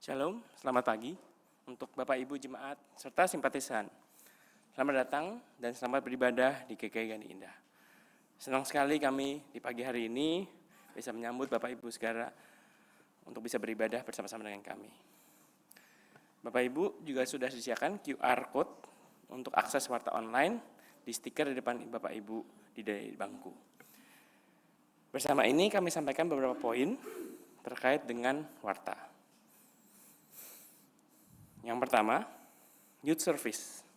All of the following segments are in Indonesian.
Shalom, selamat pagi untuk Bapak Ibu Jemaat serta simpatisan. Selamat datang dan selamat beribadah di GKI Gani Indah. Senang sekali kami di pagi hari ini bisa menyambut Bapak Ibu segera untuk bisa beribadah bersama-sama dengan kami. Bapak Ibu juga sudah disediakan QR Code untuk akses warta online di stiker di depan Bapak Ibu di bangku. Bersama ini kami sampaikan beberapa poin terkait dengan warta. Yang pertama, youth service.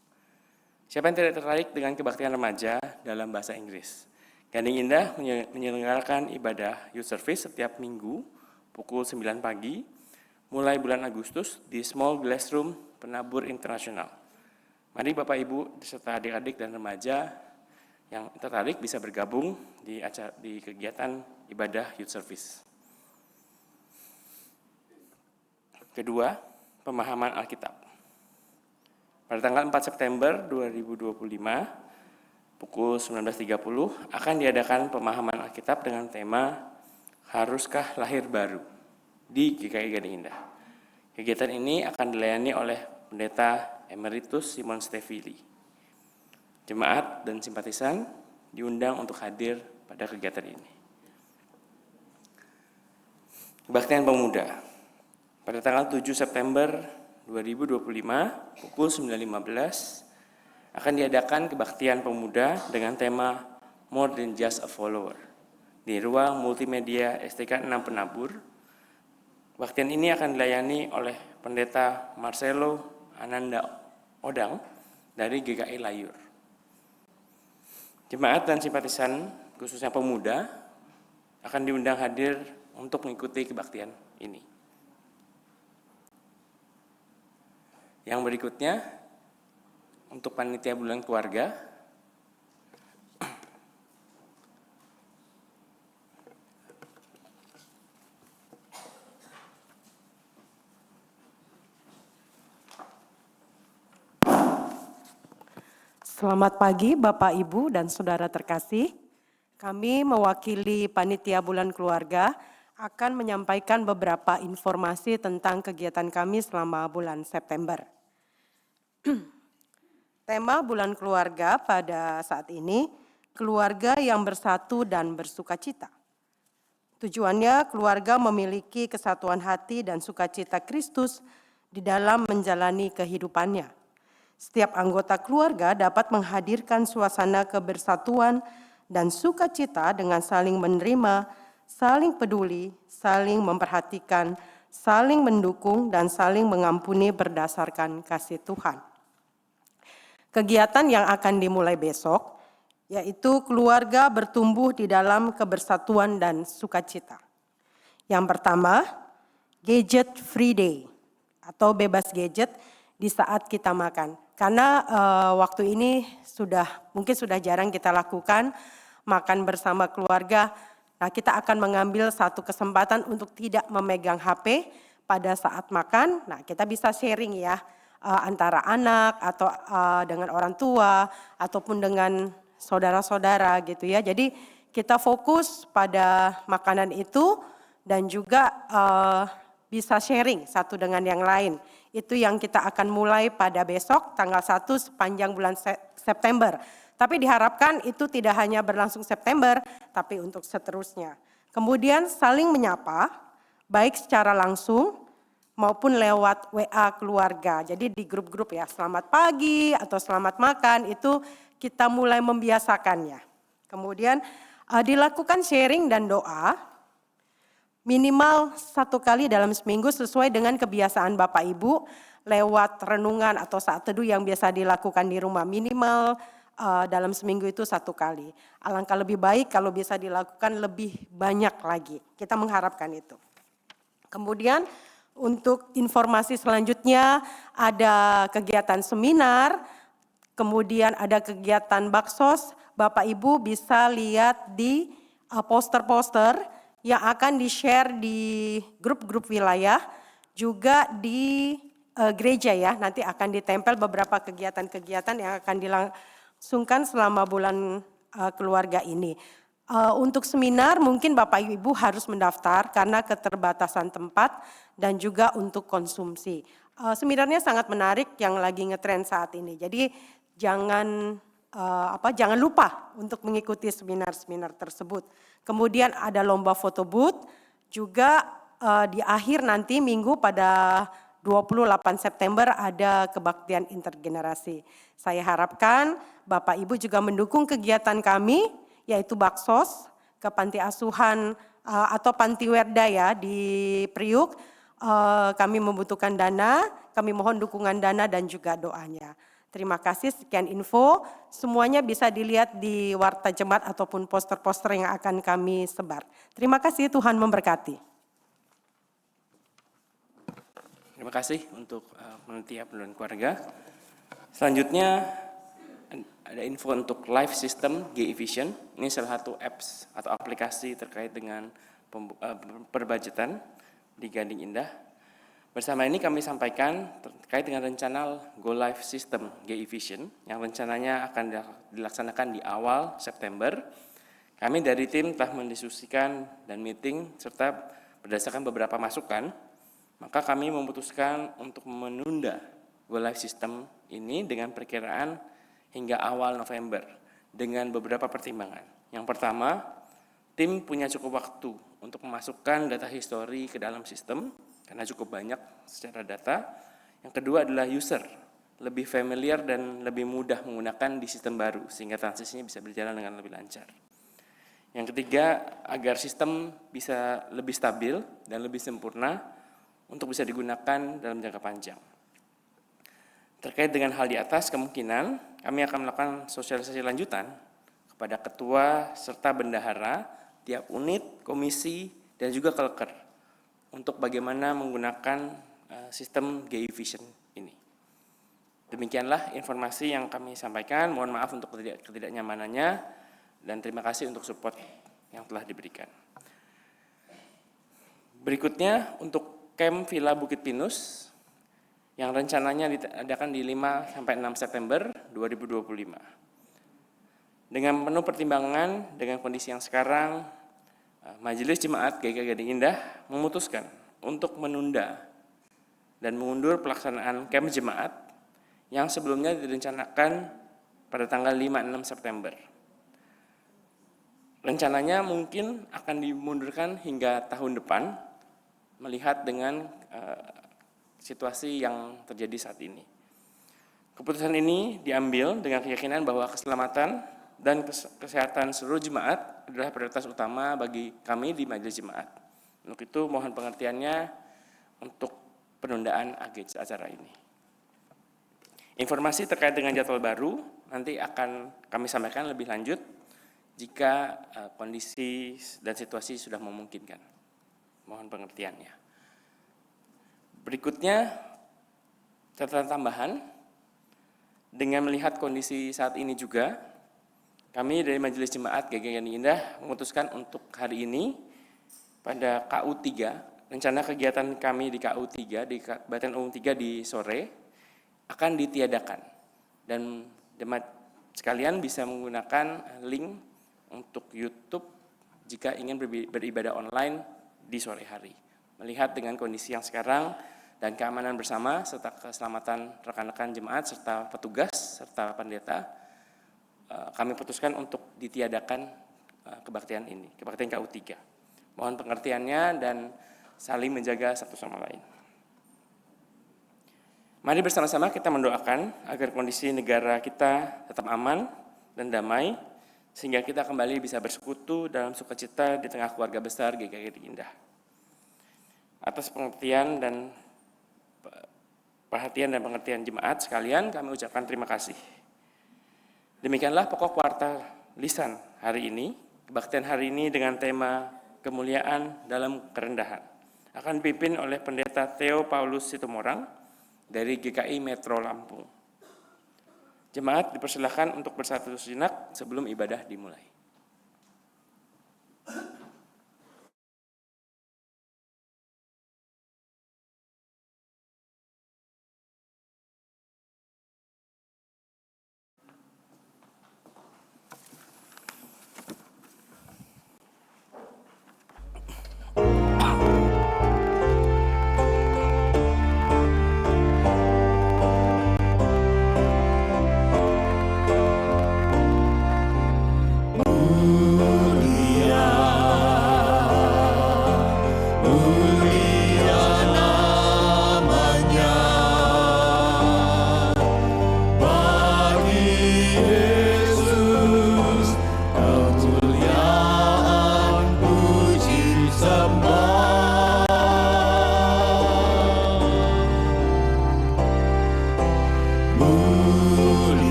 Siapa yang tidak tertarik dengan kebaktian remaja dalam bahasa Inggris? Gani Indah menyelenggarakan ibadah youth service setiap minggu pukul 9 pagi mulai bulan Agustus di Small Classroom Penabur Internasional. Mari Bapak Ibu serta adik-adik dan remaja yang tertarik bisa bergabung di kegiatan ibadah youth service. Kedua, pemahaman Alkitab. Pada tanggal 4 September 2025, pukul 19.30 akan diadakan pemahaman Alkitab dengan tema Haruskah Lahir Baru di GKI Gani Indah. Kegiatan ini akan dilayani oleh Pendeta Emeritus Simon Stevili. Jemaat dan simpatisan diundang untuk hadir pada kegiatan ini. Kebaktian Pemuda. Pada tanggal 7 September 2025, pukul 9.15, akan diadakan kebaktian pemuda dengan tema More Than Just a Follower di ruang multimedia STK 6 Penabur. Kebaktian ini akan dilayani oleh Pendeta Marcelo Ananda Odang dari GKI Layur. Jemaat dan simpatisan, khususnya pemuda, akan diundang hadir untuk mengikuti kebaktian ini. Yang berikutnya, untuk panitia bulan keluarga, Selamat pagi Bapak, Ibu, dan Saudara terkasih. Kami mewakili Panitia Bulan Keluarga akan menyampaikan beberapa informasi tentang kegiatan kami selama bulan September. Tema Bulan Keluarga pada saat ini, keluarga yang bersatu dan bersukacita. Tujuannya keluarga memiliki kesatuan hati dan sukacita Kristus di dalam menjalani kehidupannya. Setiap anggota keluarga dapat menghadirkan suasana kebersatuan dan sukacita dengan saling menerima, saling peduli, saling memperhatikan, saling mendukung, dan saling mengampuni berdasarkan kasih Tuhan. Kegiatan yang akan dimulai besok, yaitu keluarga bertumbuh di dalam kebersatuan dan sukacita. Yang pertama, gadget free day atau bebas gadget di saat kita makan. Karena waktu ini mungkin sudah jarang kita lakukan makan bersama keluarga. Nah, kita akan mengambil satu kesempatan untuk tidak memegang HP pada saat makan. Nah, kita bisa sharing ya antara anak atau dengan orang tua ataupun dengan saudara-saudara gitu ya. Jadi kita fokus pada makanan itu dan juga bisa sharing satu dengan yang lain. Itu yang kita akan mulai pada besok tanggal 1 sepanjang bulan September. Tapi diharapkan itu tidak hanya berlangsung September, tapi untuk seterusnya. Kemudian saling menyapa, baik secara langsung maupun lewat WA keluarga. Jadi di grup-grup ya, selamat pagi atau selamat makan, itu kita mulai membiasakannya. Kemudian dilakukan sharing dan doa, minimal 1 kali dalam seminggu sesuai dengan kebiasaan Bapak Ibu lewat renungan atau saat teduh yang biasa dilakukan di rumah. Minimal dalam seminggu itu 1 kali. Alangkah lebih baik kalau bisa dilakukan lebih banyak lagi. Kita mengharapkan itu. Kemudian untuk informasi selanjutnya ada kegiatan seminar, kemudian ada kegiatan baksos. Bapak Ibu bisa lihat di poster-poster yang akan di-share di grup-grup wilayah, juga di gereja ya. Nanti akan ditempel beberapa kegiatan-kegiatan yang akan dilangsungkan selama bulan keluarga ini. Untuk seminar mungkin Bapak Ibu harus mendaftar karena keterbatasan tempat dan juga untuk konsumsi. Seminarnya sangat menarik yang lagi ngetren saat ini. Jadi jangan lupa untuk mengikuti seminar-seminar tersebut. Kemudian ada lomba foto booth juga di akhir nanti minggu pada 28 September ada kebaktian intergenerasi. Saya harapkan Bapak Ibu juga mendukung kegiatan kami yaitu Baksos ke panti asuhan atau panti werda ya di Priuk. Kami membutuhkan dana, kami mohon dukungan dana dan juga doanya. Terima kasih, sekian info. Semuanya bisa dilihat di Warta Jemaat ataupun poster-poster yang akan kami sebar. Terima kasih, Tuhan memberkati. Terima kasih untuk panitia pendidikan keluarga. Selanjutnya ada info untuk live system G-Vision. Ini salah satu apps atau aplikasi terkait dengan perbudgetan di Gading Indah. Bersama ini kami sampaikan terkait dengan rencana Go Live System G-Vision yang rencananya akan dilaksanakan di awal September. Kami dari tim telah mendiskusikan dan meeting serta berdasarkan beberapa masukan, maka kami memutuskan untuk menunda Go Live System ini dengan perkiraan hingga awal November dengan beberapa pertimbangan. Yang pertama, tim punya cukup waktu untuk memasukkan data histori ke dalam sistem karena cukup banyak secara data. Yang kedua adalah user lebih familiar dan lebih mudah menggunakan di sistem baru sehingga transisinya bisa berjalan dengan lebih lancar. Yang ketiga, agar sistem bisa lebih stabil dan lebih sempurna untuk bisa digunakan dalam jangka panjang. Terkait dengan hal di atas, kemungkinan kami akan melakukan sosialisasi lanjutan kepada ketua serta bendahara tiap unit, komisi, dan juga kelker untuk bagaimana menggunakan sistem G-Vision ini. Demikianlah informasi yang kami sampaikan. Mohon maaf untuk ketidaknyamanannya dan terima kasih untuk support yang telah diberikan. Berikutnya untuk Camp Villa Bukit Pinus yang rencananya diadakan di 5-6 September 2025. Dengan penuh pertimbangan dengan kondisi yang sekarang, Majelis Jemaat GKI Gading Indah memutuskan untuk menunda dan mengundur pelaksanaan camp jemaat yang sebelumnya direncanakan pada tanggal 5-6 September. Rencananya mungkin akan dimundurkan hingga tahun depan melihat dengan situasi yang terjadi saat ini. Keputusan ini diambil dengan keyakinan bahwa keselamatan dan kesehatan seluruh jemaat adalah prioritas utama bagi kami di Majelis Jemaat. Untuk itu mohon pengertiannya untuk penundaan acara ini. Informasi terkait dengan jadwal baru nanti akan kami sampaikan lebih lanjut jika kondisi dan situasi sudah memungkinkan. Mohon pengertiannya. Berikutnya, catatan tambahan, dengan melihat kondisi saat ini juga, kami dari Majelis Jemaat GKI Gading Indah memutuskan untuk hari ini pada KU 3, rencana kegiatan kami di KU 3, di Kebaktian Umum 3 di sore, akan ditiadakan. Dan jemaat sekalian bisa menggunakan link untuk YouTube jika ingin beribadah online di sore hari. Melihat dengan kondisi yang sekarang, dan keamanan bersama serta keselamatan rekan-rekan jemaat serta petugas serta pendeta, kami putuskan untuk ditiadakan kebaktian ini, kebaktian KU 3. Mohon pengertiannya dan saling menjaga satu sama lain. Mari bersama-sama kita mendoakan agar kondisi negara kita tetap aman dan damai sehingga kita kembali bisa bersekutu dalam sukacita di tengah keluarga besar GKI Gading Indah. Atas pengertian dan perhatian dan pengertian jemaat sekalian, kami ucapkan terima kasih. Demikianlah pokok warta lisan hari ini. Kebaktian hari ini dengan tema kemuliaan dalam kerendahan akan dipimpin oleh Pendeta Theo Paulus Situmorang dari GKI Metro Lampung. Jemaat dipersilakan untuk bersatu sejenak sebelum ibadah dimulai.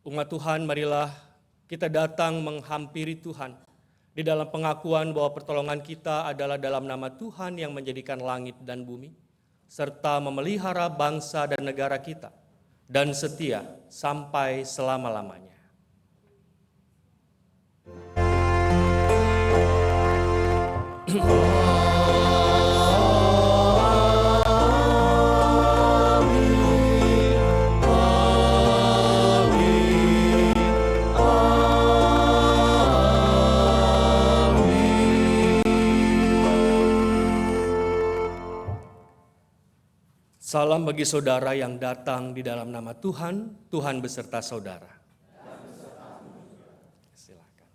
Umat Tuhan, marilah kita datang menghampiri Tuhan di dalam pengakuan bahwa pertolongan kita adalah dalam nama Tuhan yang menjadikan langit dan bumi, serta memelihara bangsa dan negara kita, dan setia sampai selama-lamanya. Salam bagi saudara yang datang di dalam nama Tuhan, Tuhan beserta saudara. Silakan.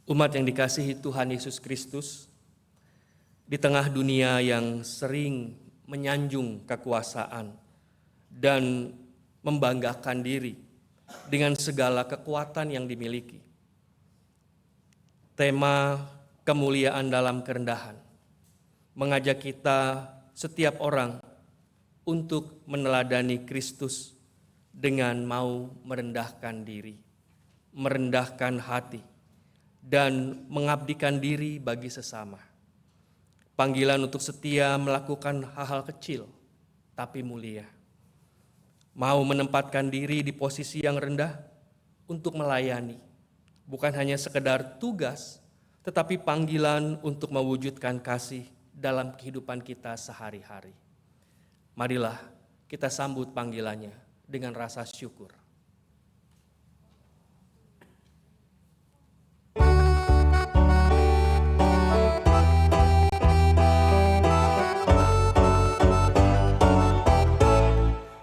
Umat yang dikasihi Tuhan Yesus Kristus, di tengah dunia yang sering menyanjung kekuasaan dan membanggakan diri dengan segala kekuatan yang dimiliki, tema kemuliaan dalam kerendahan mengajak kita setiap orang untuk meneladani Kristus dengan mau merendahkan diri, merendahkan hati, dan mengabdikan diri bagi sesama. Panggilan untuk setia melakukan hal-hal kecil tapi mulia. Mau menempatkan diri di posisi yang rendah untuk melayani. Bukan hanya sekedar tugas, tetapi panggilan untuk mewujudkan kasih dalam kehidupan kita sehari-hari. Marilah kita sambut panggilannya dengan rasa syukur.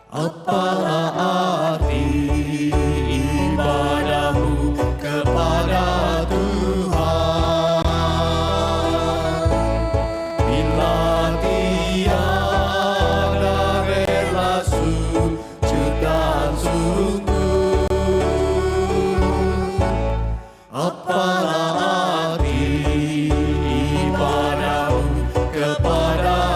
Apalah arti ibadahmu kepada Tuhan bila tiada rela sujud dan sungguh? Apalah arti ibadahmu kepada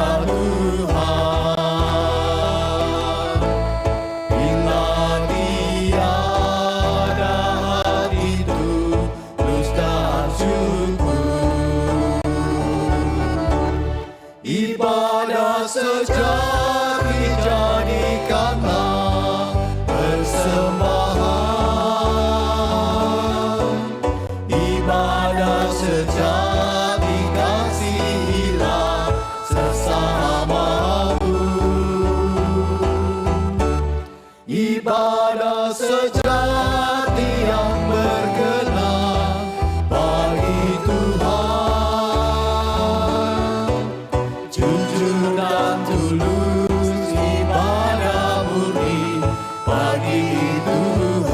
sejati jadikanlah persembahan, ibadah sejati kasihilah sesamamu, ibadah sejati yang berkenan bagi Tuhan, jujur dan tulus ibadah murni bagi Tuhan.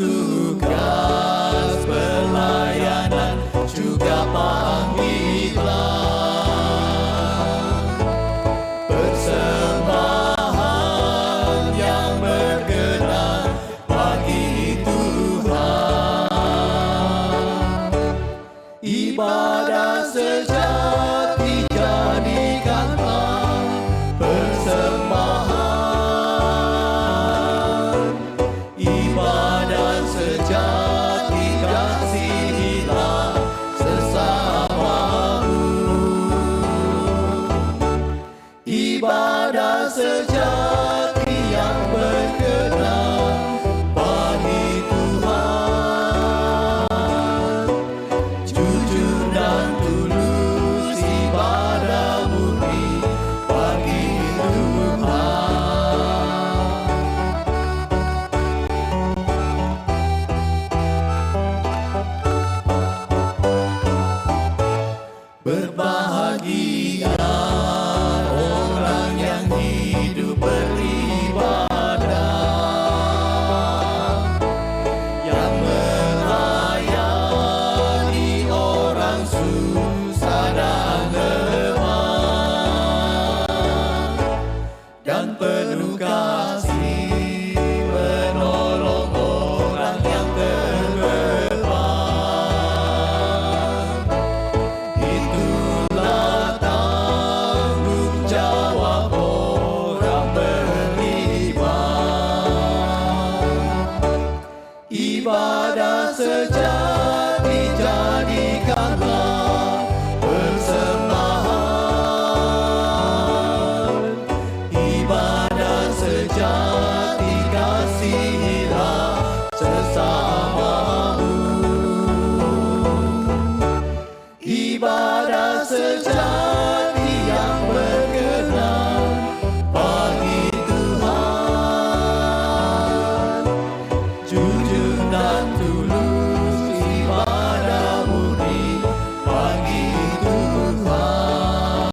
tugas pelayanan juga panggilan. Persembahan yang berkenan bagi Tuhan. Ibadah sejati jadikanlah persembahan. Ibadah sejati kasihilah sesamamu. Ibadah sejati yang berkenan bagi Tuhan. Jujur dan tulus ibadah murni bagi Tuhan. Berbahagia orang yang hidup beribadah, yang melayani orang susah dan lemah, dan penuh kasih menolong orang yang terbeban. Itulah tanggung jawab orang beriman. Ibadah sejati jadikanlah persembahan. Ibadah sejati kasihilah sesamamu. Ibadah sejati yang berkenan bagi Tuhan. Jujur dan tulus ibadah murni bagi Tuhan.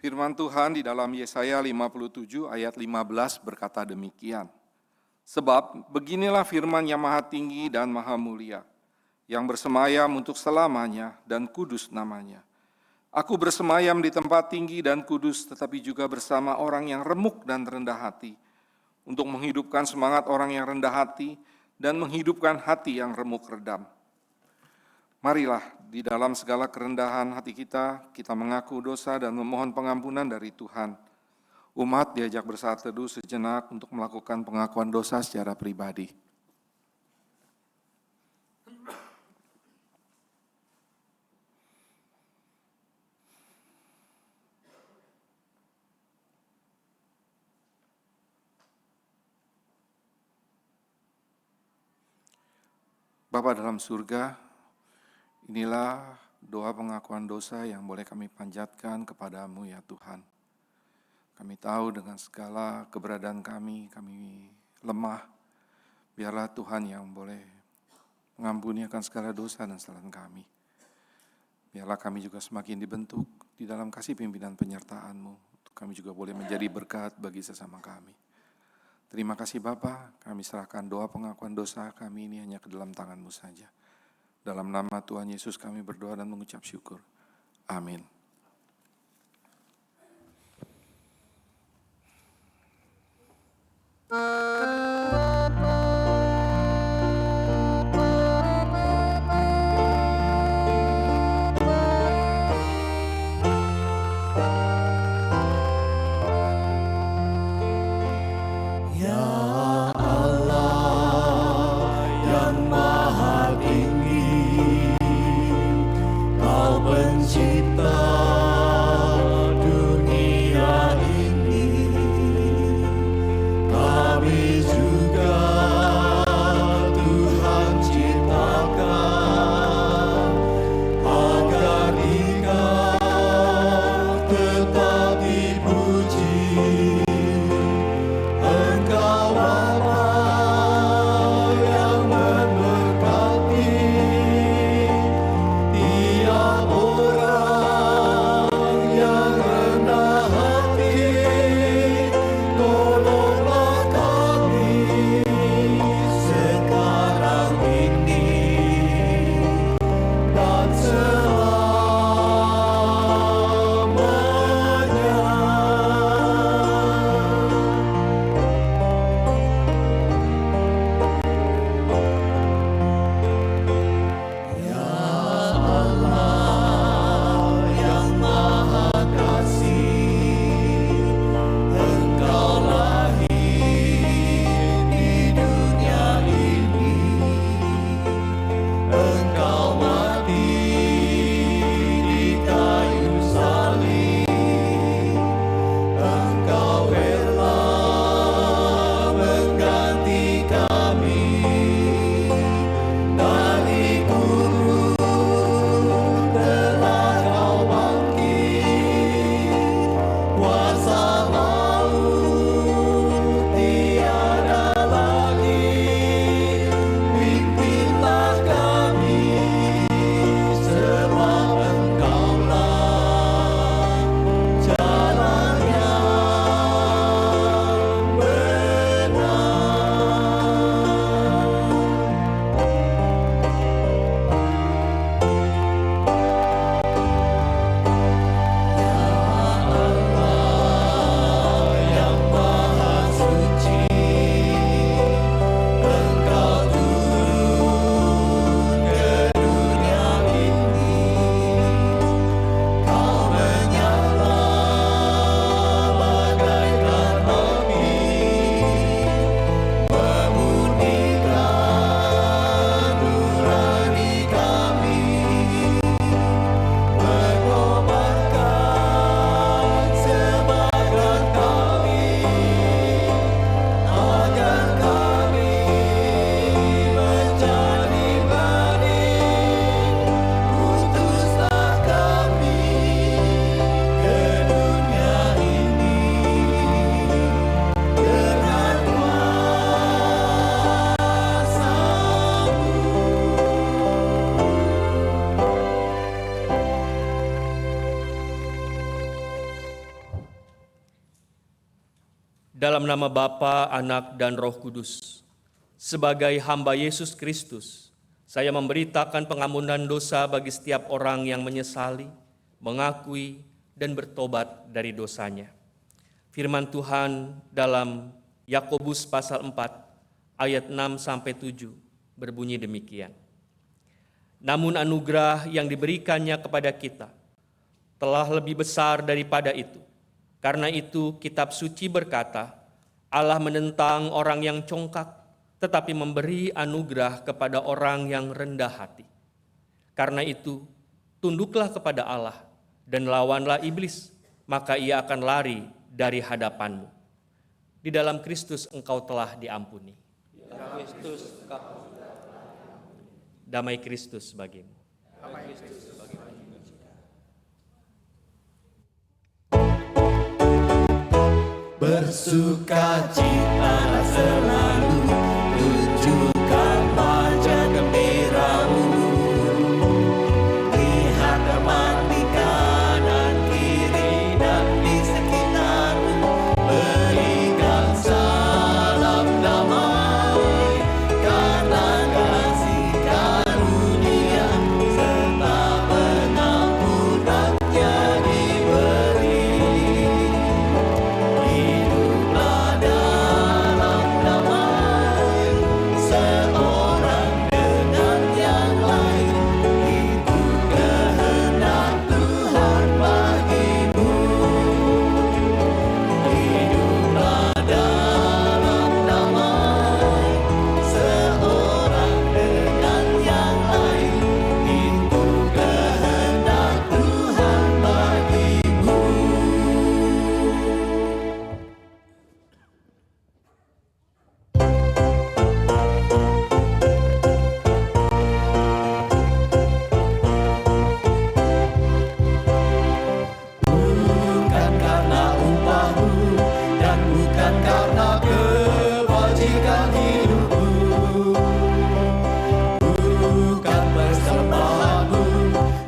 Firman Tuhan di dalam Yesaya 57 ayat 15 berkata demikian. Sebab beginilah firman yang maha tinggi dan maha mulia, yang bersemayam untuk selamanya dan kudus namanya. Aku bersemayam di tempat tinggi dan kudus, tetapi juga bersama orang yang remuk dan rendah hati, untuk menghidupkan semangat orang yang rendah hati dan menghidupkan hati yang remuk redam. Marilah di dalam segala kerendahan hati kita mengaku dosa dan memohon pengampunan dari Tuhan. Umat diajak bersaat teduh sejenak untuk melakukan pengakuan dosa secara pribadi. Bapa dalam surga, inilah doa pengakuan dosa yang boleh kami panjatkan kepadamu ya Tuhan. Kami tahu dengan segala keberadaan kami lemah. Biarlah Tuhan yang boleh mengampuni akan segala dosa dan kesalahan kami. Biarlah kami juga semakin dibentuk di dalam kasih pimpinan penyertaan-Mu. Untuk kami juga boleh menjadi berkat bagi sesama kami. Terima kasih Bapa, kami serahkan doa pengakuan dosa kami ini hanya ke dalam tangan-Mu saja. Dalam nama Tuhan Yesus kami berdoa dan mengucap syukur. Amin. Engkau Dalam nama Bapa, Anak, dan Roh Kudus, sebagai hamba Yesus Kristus, saya memberitakan pengampunan dosa bagi setiap orang yang menyesali, mengakui, dan bertobat dari dosanya. Firman Tuhan dalam Yakobus pasal 4 ayat 6-7 berbunyi demikian. Namun anugerah yang diberikannya kepada kita telah lebih besar daripada itu. Karena itu kitab suci berkata, Allah menentang orang yang congkak, tetapi memberi anugerah kepada orang yang rendah hati. Karena itu, tunduklah kepada Allah dan lawanlah iblis, maka ia akan lari dari hadapanmu. Di dalam Kristus engkau telah diampuni. Damai Kristus bagimu. Bersukacita selalu, tunjukkan wajah gembiramu. Lihat teman di kanan kiri dan di sekitarmu, berikan salam damai, karena kasih karunia serta pengampunannya diberi. Hiduplah dalam damai, seorang dengan yang lain, itu kehendak Tuhan bagimu. Hiduplah dalam damai, seorang dengan yang lain, itu kehendak Tuhan bagimu. Bukan karena upahmu dan bukan karena kebajikan hidupmu, bukan persembahanmu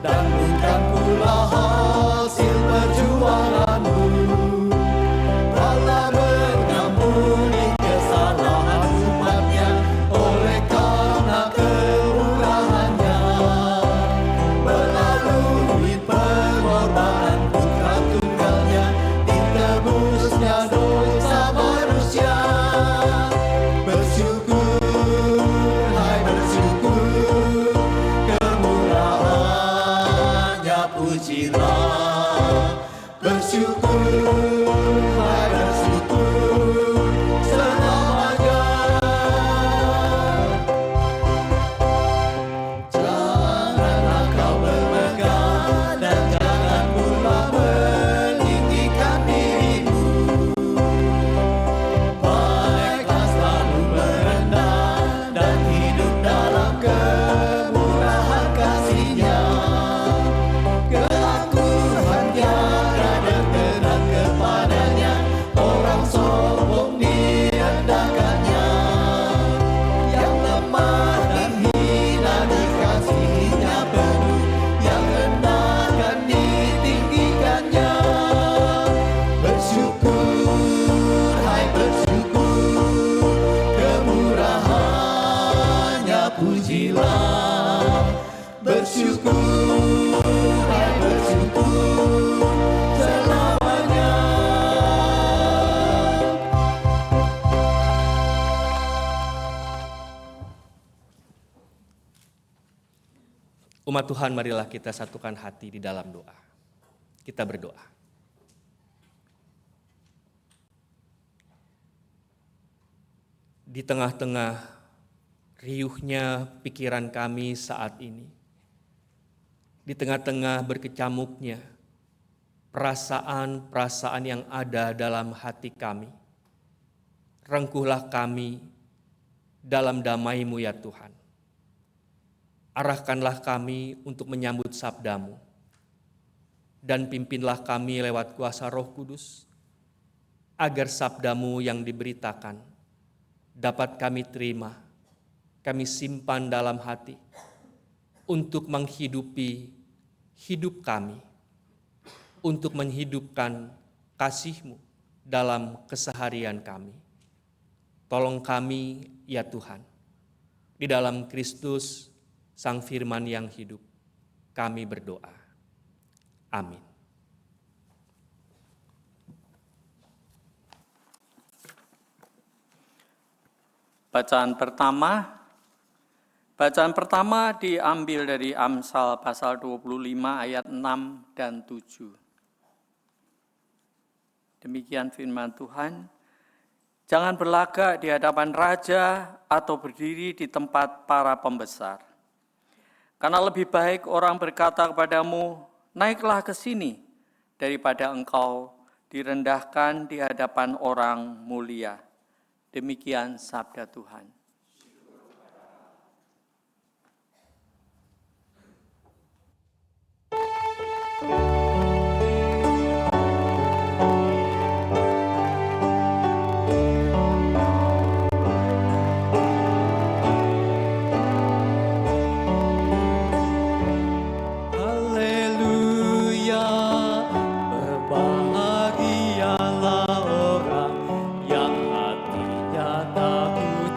dan bukan pula hasil perjuanganmu. Allah mengampuni kesalahan umatnya oleh karena kemurahannya, melalui pengorbanan putra tunggalnya, ditebusnya dosa manusia. Bersyukur, hai bersyukur, kemurahannya pujilah. Bersyukur, hai bersyukur, selamanya. Janganlah kau bermegah dan jangan pula meninggikan dirimu. Baiklah selalu merendah dan hidup dalam kemurahan kasih-Nya. Kelak Tuhan tiada berkenan kepadanya, orang sombong direndahkannya. Yang lemah dan hina dikasihinya penuh, yang rendah akan ditinggikannya. Bersyukur, hai bersyukur, kemurahannya pujilah. Bersyukur, hai bersyukur, selamanya. Umat Tuhan, marilah kita satukan hati di dalam doa. Kita berdoa. Di tengah-tengah riuhnya pikiran kami saat ini, di tengah-tengah berkecamuknya perasaan-perasaan yang ada dalam hati kami, rengkuhlah kami dalam damai-Mu ya Tuhan. Arahkanlah kami untuk menyambut sabda-Mu, dan pimpinlah kami lewat kuasa Roh Kudus, agar sabda-Mu yang diberitakan dapat kami terima, kami simpan dalam hati, untuk menghidupi hidup kami, untuk menghidupkan kasih-Mu dalam keseharian kami. Tolong kami, ya Tuhan, di dalam Kristus, Sang Firman yang hidup, kami berdoa. Amin. Bacaan pertama diambil dari Amsal pasal 25 ayat 6 dan 7. Demikian firman Tuhan, jangan berlagak di hadapan raja atau berdiri di tempat para pembesar. Karena lebih baik orang berkata kepadamu, naiklah ke sini, daripada engkau direndahkan di hadapan orang mulia. Demikian sabda Tuhan. Haleluya, berbahagialah orang yang hatinya takut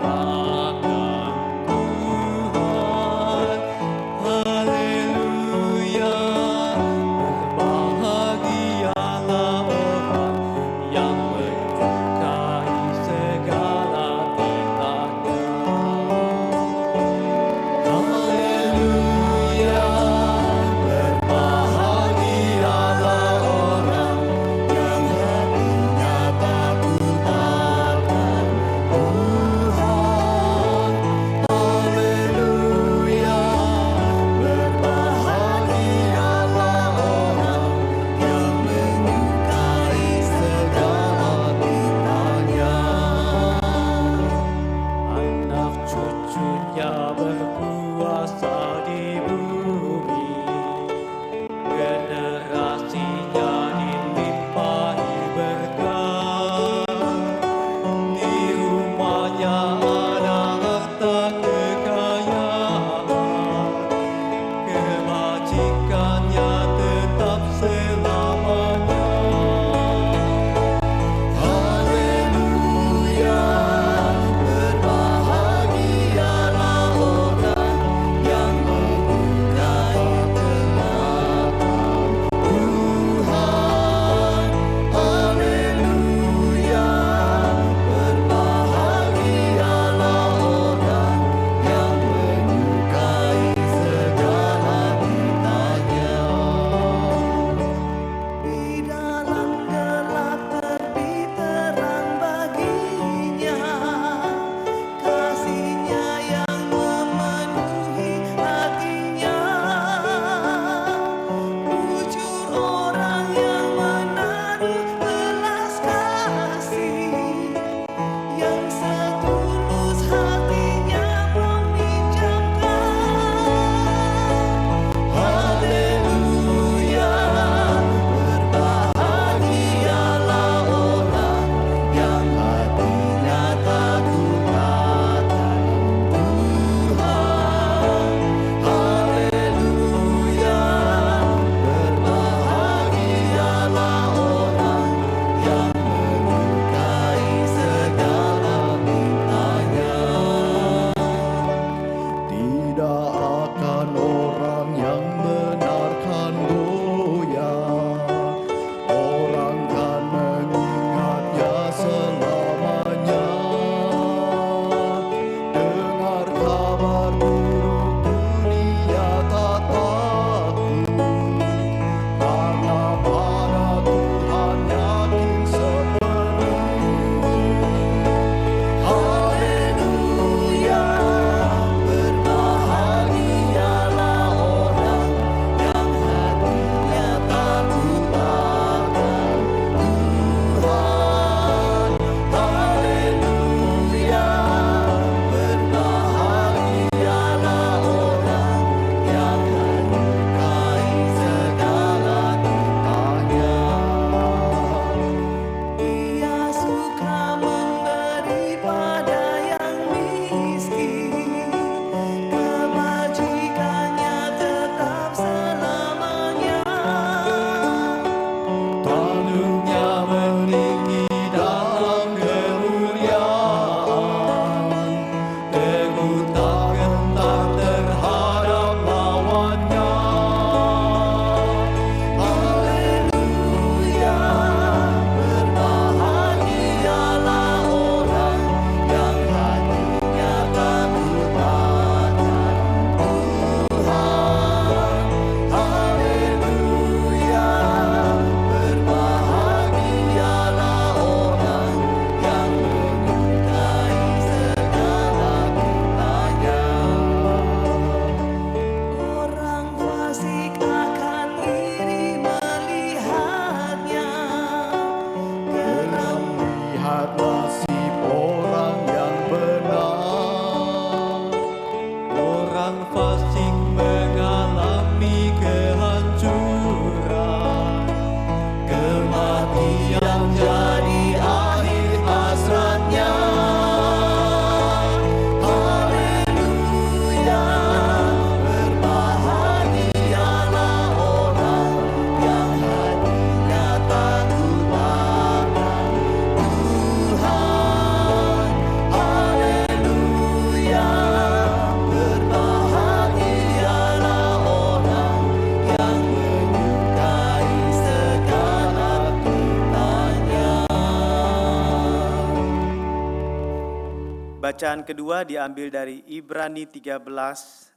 Bacaan kedua diambil dari Ibrani 13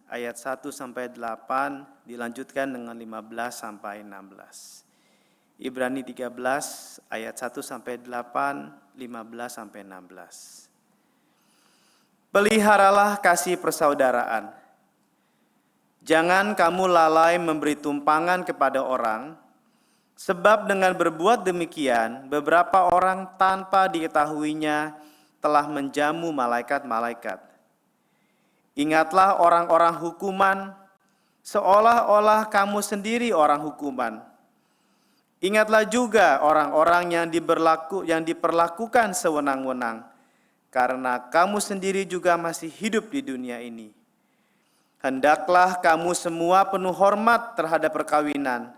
ayat 1 sampai 8 dilanjutkan dengan 15 sampai 16. Ibrani 13 ayat 1 sampai 8, 15 sampai 16. Peliharalah kasih persaudaraan. Jangan kamu lalai memberi tumpangan kepada orang, sebab dengan berbuat demikian beberapa orang tanpa diketahuinya telah menjamu malaikat-malaikat. Ingatlah orang-orang hukuman, seolah-olah kamu sendiri orang hukuman. Ingatlah juga orang-orang yang diperlakukan sewenang-wenang, karena kamu sendiri juga masih hidup di dunia ini. Hendaklah kamu semua penuh hormat terhadap perkawinan,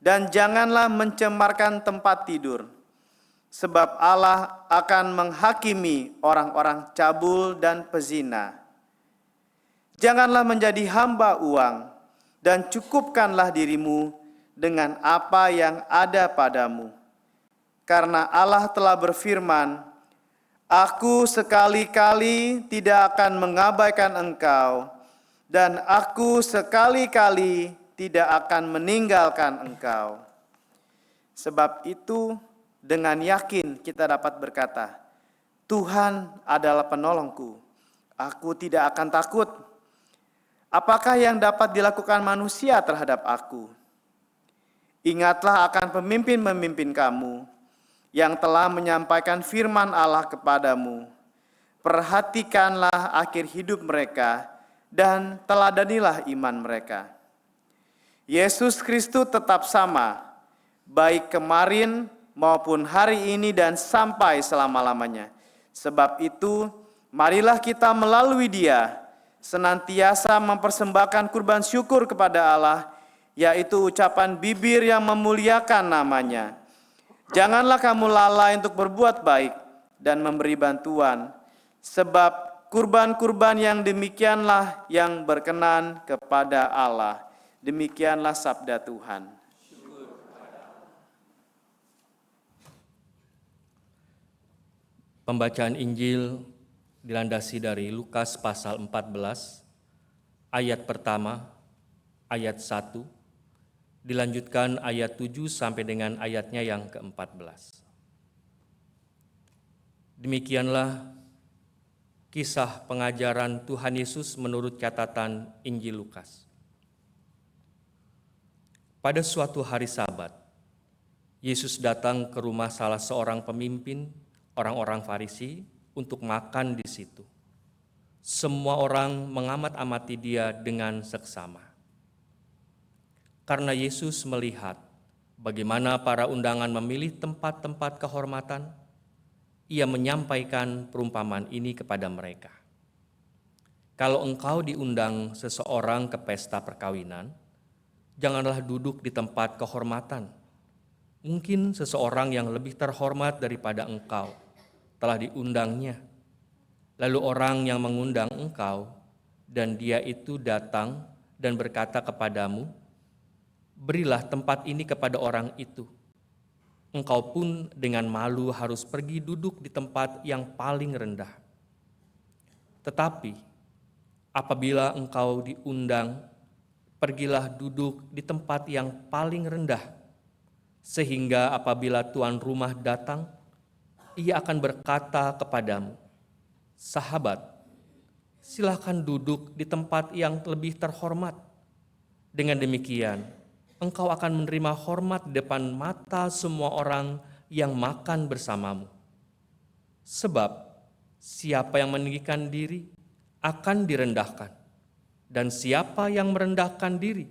dan janganlah mencemarkan tempat tidur, sebab Allah akan menghakimi orang-orang cabul dan pezina. Janganlah menjadi hamba uang, dan cukupkanlah dirimu dengan apa yang ada padamu. Karena Allah telah berfirman, Aku sekali-kali tidak akan mengabaikan engkau, dan aku sekali-kali tidak akan meninggalkan engkau. Sebab itu, dengan yakin kita dapat berkata, Tuhan adalah penolongku, aku tidak akan takut. Apakah yang dapat dilakukan manusia terhadap aku? Ingatlah akan pemimpin-pemimpin kamu yang telah menyampaikan firman Allah kepadamu. Perhatikanlah akhir hidup mereka dan teladanilah iman mereka. Yesus Kristus tetap sama, baik kemarin maupun hari ini dan sampai selama-lamanya. Sebab itu, marilah kita melalui Dia senantiasa mempersembahkan kurban syukur kepada Allah, yaitu ucapan bibir yang memuliakan namanya. Janganlah kamu lalai untuk berbuat baik dan memberi bantuan, sebab kurban-kurban yang demikianlah yang berkenan kepada Allah. Demikianlah sabda Tuhan. Pembacaan Injil dilandasi dari Lukas pasal 14, ayat pertama, ayat 1, dilanjutkan ayat 7 sampai dengan ayatnya yang ke-14. Demikianlah kisah pengajaran Tuhan Yesus menurut catatan Injil Lukas. Pada suatu hari Sabat, Yesus datang ke rumah salah seorang pemimpin orang-orang Farisi untuk makan di situ. Semua orang mengamat-amati dia dengan seksama. Karena Yesus melihat bagaimana para undangan memilih tempat-tempat kehormatan, Ia menyampaikan perumpamaan ini kepada mereka. Kalau engkau diundang seseorang ke pesta perkawinan, janganlah duduk di tempat kehormatan. Mungkin seseorang yang lebih terhormat daripada engkau telah diundangnya. Lalu orang yang mengundang engkau dan dia itu datang dan berkata kepadamu, berilah tempat ini kepada orang itu. Engkau pun dengan malu harus pergi duduk di tempat yang paling rendah. Tetapi apabila engkau diundang, pergilah duduk di tempat yang paling rendah, sehingga apabila tuan rumah datang, ia akan berkata kepadamu, sahabat, silakan duduk di tempat yang lebih terhormat. Dengan demikian, engkau akan menerima hormat di depan mata semua orang yang makan bersamamu. Sebab siapa yang meninggikan diri akan direndahkan, dan siapa yang merendahkan diri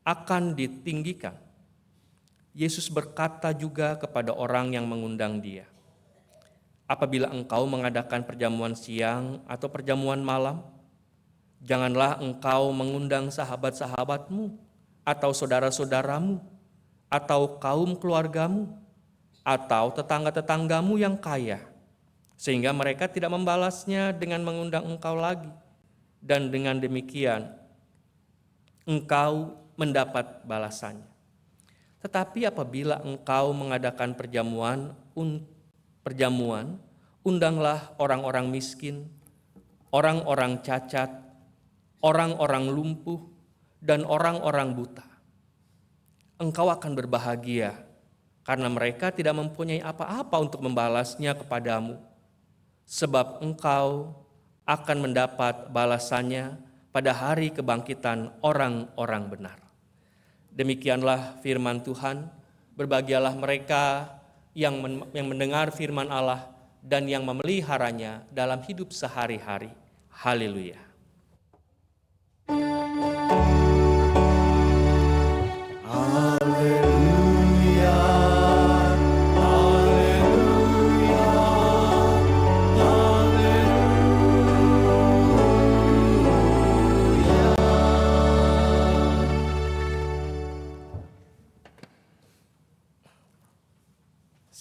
akan ditinggikan. Yesus berkata juga kepada orang yang mengundang dia, apabila engkau mengadakan perjamuan siang atau perjamuan malam, janganlah engkau mengundang sahabat-sahabatmu, atau saudara-saudaramu, atau kaum keluargamu, atau tetangga-tetanggamu yang kaya, sehingga mereka tidak membalasnya dengan mengundang engkau lagi, dan dengan demikian engkau mendapat balasannya. Tetapi apabila engkau mengadakan perjamuan, undanglah orang-orang miskin, orang-orang cacat, orang-orang lumpuh, dan orang-orang buta. Engkau akan berbahagia karena mereka tidak mempunyai apa-apa untuk membalasnya kepadamu, sebab engkau akan mendapat balasannya pada hari kebangkitan orang-orang benar. Demikianlah firman Tuhan. Berbahagialah mereka yang mendengar firman Allah dan yang memeliharanya dalam hidup sehari-hari. Haleluya.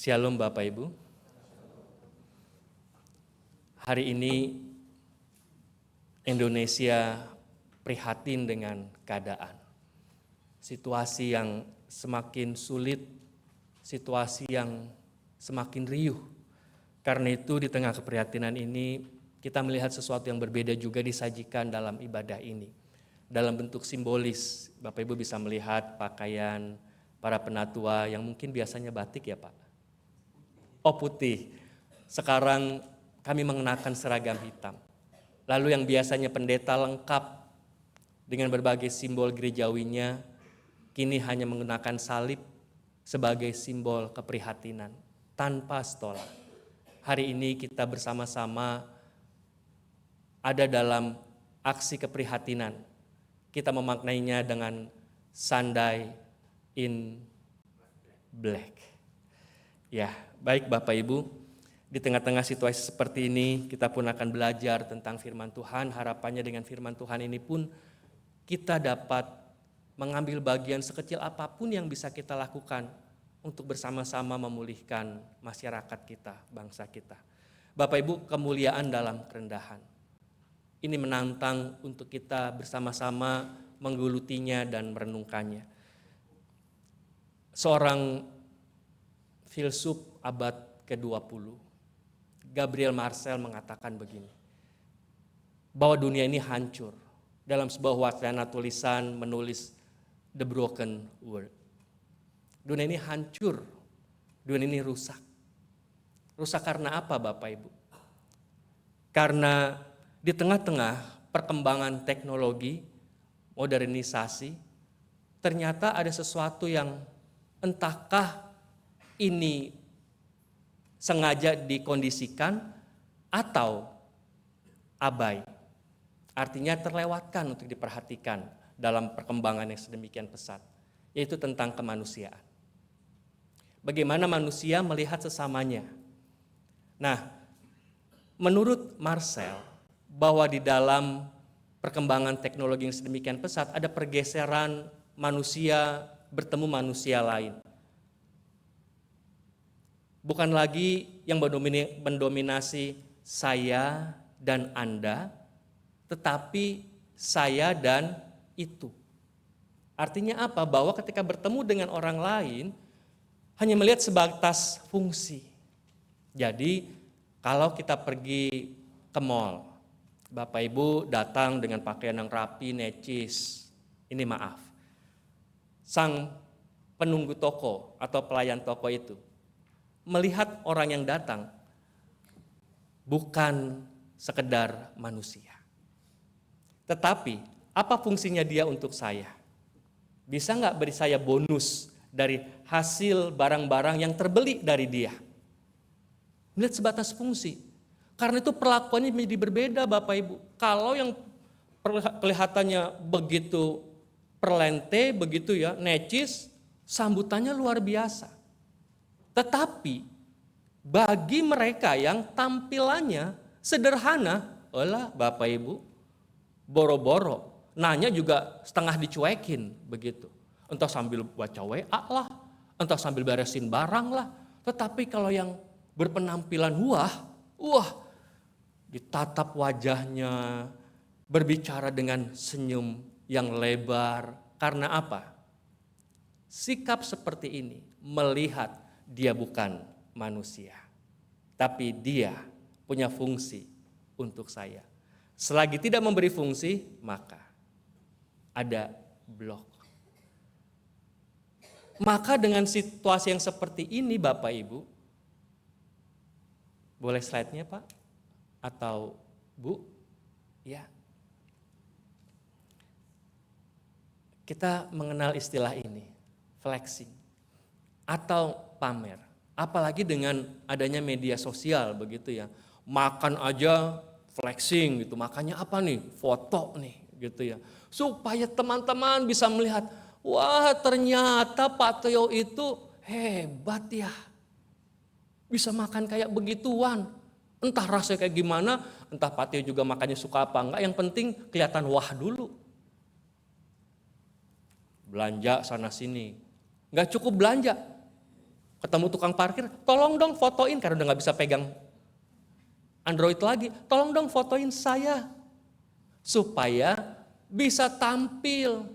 Shalom Bapak Ibu. Hari ini Indonesia prihatin dengan keadaan. Situasi yang semakin sulit, situasi yang semakin riuh. Karena itu di tengah keprihatinan ini kita melihat sesuatu yang berbeda juga disajikan dalam ibadah ini. Dalam bentuk simbolis, Bapak Ibu bisa melihat pakaian para penatua yang mungkin biasanya batik ya Pak. Oh putih, sekarang kami mengenakan seragam hitam. Lalu yang biasanya pendeta lengkap dengan berbagai simbol gerejawinya, kini hanya menggunakan salib sebagai simbol keprihatinan, tanpa stola. Hari ini kita bersama-sama ada dalam aksi keprihatinan. Kita memaknainya dengan Sunday in Black. Ya, baik Bapak Ibu, di tengah-tengah situasi seperti ini kita pun akan belajar tentang firman Tuhan. Harapannya dengan firman Tuhan ini pun kita dapat mengambil bagian sekecil apapun yang bisa kita lakukan untuk bersama-sama memulihkan masyarakat kita, bangsa kita. Bapak Ibu, kemuliaan dalam kerendahan. Ini menantang untuk kita bersama-sama menggulutinya dan merenungkannya. Seorang filsuf abad ke-20, Gabriel Marcel mengatakan begini, bahwa dunia ini hancur. Dalam sebuah wacana tulisan menulis The Broken World. Dunia ini hancur, dunia ini rusak. Rusak karena apa Bapak Ibu? Karena di tengah-tengah perkembangan teknologi, modernisasi, ternyata ada sesuatu yang entahkah ini sengaja dikondisikan atau abai. Artinya terlewatkan untuk diperhatikan dalam perkembangan yang sedemikian pesat, yaitu tentang kemanusiaan. Bagaimana manusia melihat sesamanya. Nah, menurut Marcel, bahwa di dalam perkembangan teknologi yang sedemikian pesat ada pergeseran manusia bertemu manusia lain. Bukan lagi yang mendominasi saya dan Anda, tetapi saya dan itu. Artinya apa? Bahwa ketika bertemu dengan orang lain, hanya melihat sebatas fungsi. Jadi, kalau kita pergi ke mall, Bapak Ibu datang dengan pakaian yang rapi, necis, ini maaf. Sang penunggu toko atau pelayan toko itu melihat orang yang datang bukan sekedar manusia. Tetapi apa fungsinya dia untuk saya? Bisa nggak beri saya bonus dari hasil barang-barang yang terbeli dari dia? Melihat sebatas fungsi. Karena itu perlakuannya menjadi berbeda Bapak Ibu. Kalau yang kelihatannya begitu perlente, begitu ya, necis, sambutannya luar biasa. Tetapi bagi mereka yang tampilannya sederhana, olah Bapak Ibu, boro-boro, nanya juga setengah dicuekin begitu. Entah sambil baca WA lah, entah sambil beresin barang lah. Tetapi kalau yang berpenampilan wah, ditatap wajahnya, berbicara dengan senyum yang lebar. Karena apa? Sikap seperti ini melihat dia bukan manusia, tapi dia punya fungsi untuk saya. Selagi tidak memberi fungsi, maka ada blok. Maka dengan situasi yang seperti ini Bapak Ibu, boleh slide-nya Pak? Atau Bu? Ya. Kita mengenal istilah ini, flexing atau pamer. Apalagi dengan adanya media sosial begitu ya. Makan aja flexing gitu, makanya apa nih? Foto nih gitu ya. Supaya teman-teman bisa melihat, wah ternyata Pak Teo itu hebat ya. Bisa makan kayak begituan. Entah rasanya kayak gimana, entah Pak Teo juga makannya suka apa enggak, yang penting kelihatan wah dulu. Belanja sana sini. Enggak cukup belanja. Ketemu tukang parkir, tolong dong fotoin karena udah gak bisa pegang Android lagi. Tolong dong fotoin saya. Supaya bisa tampil.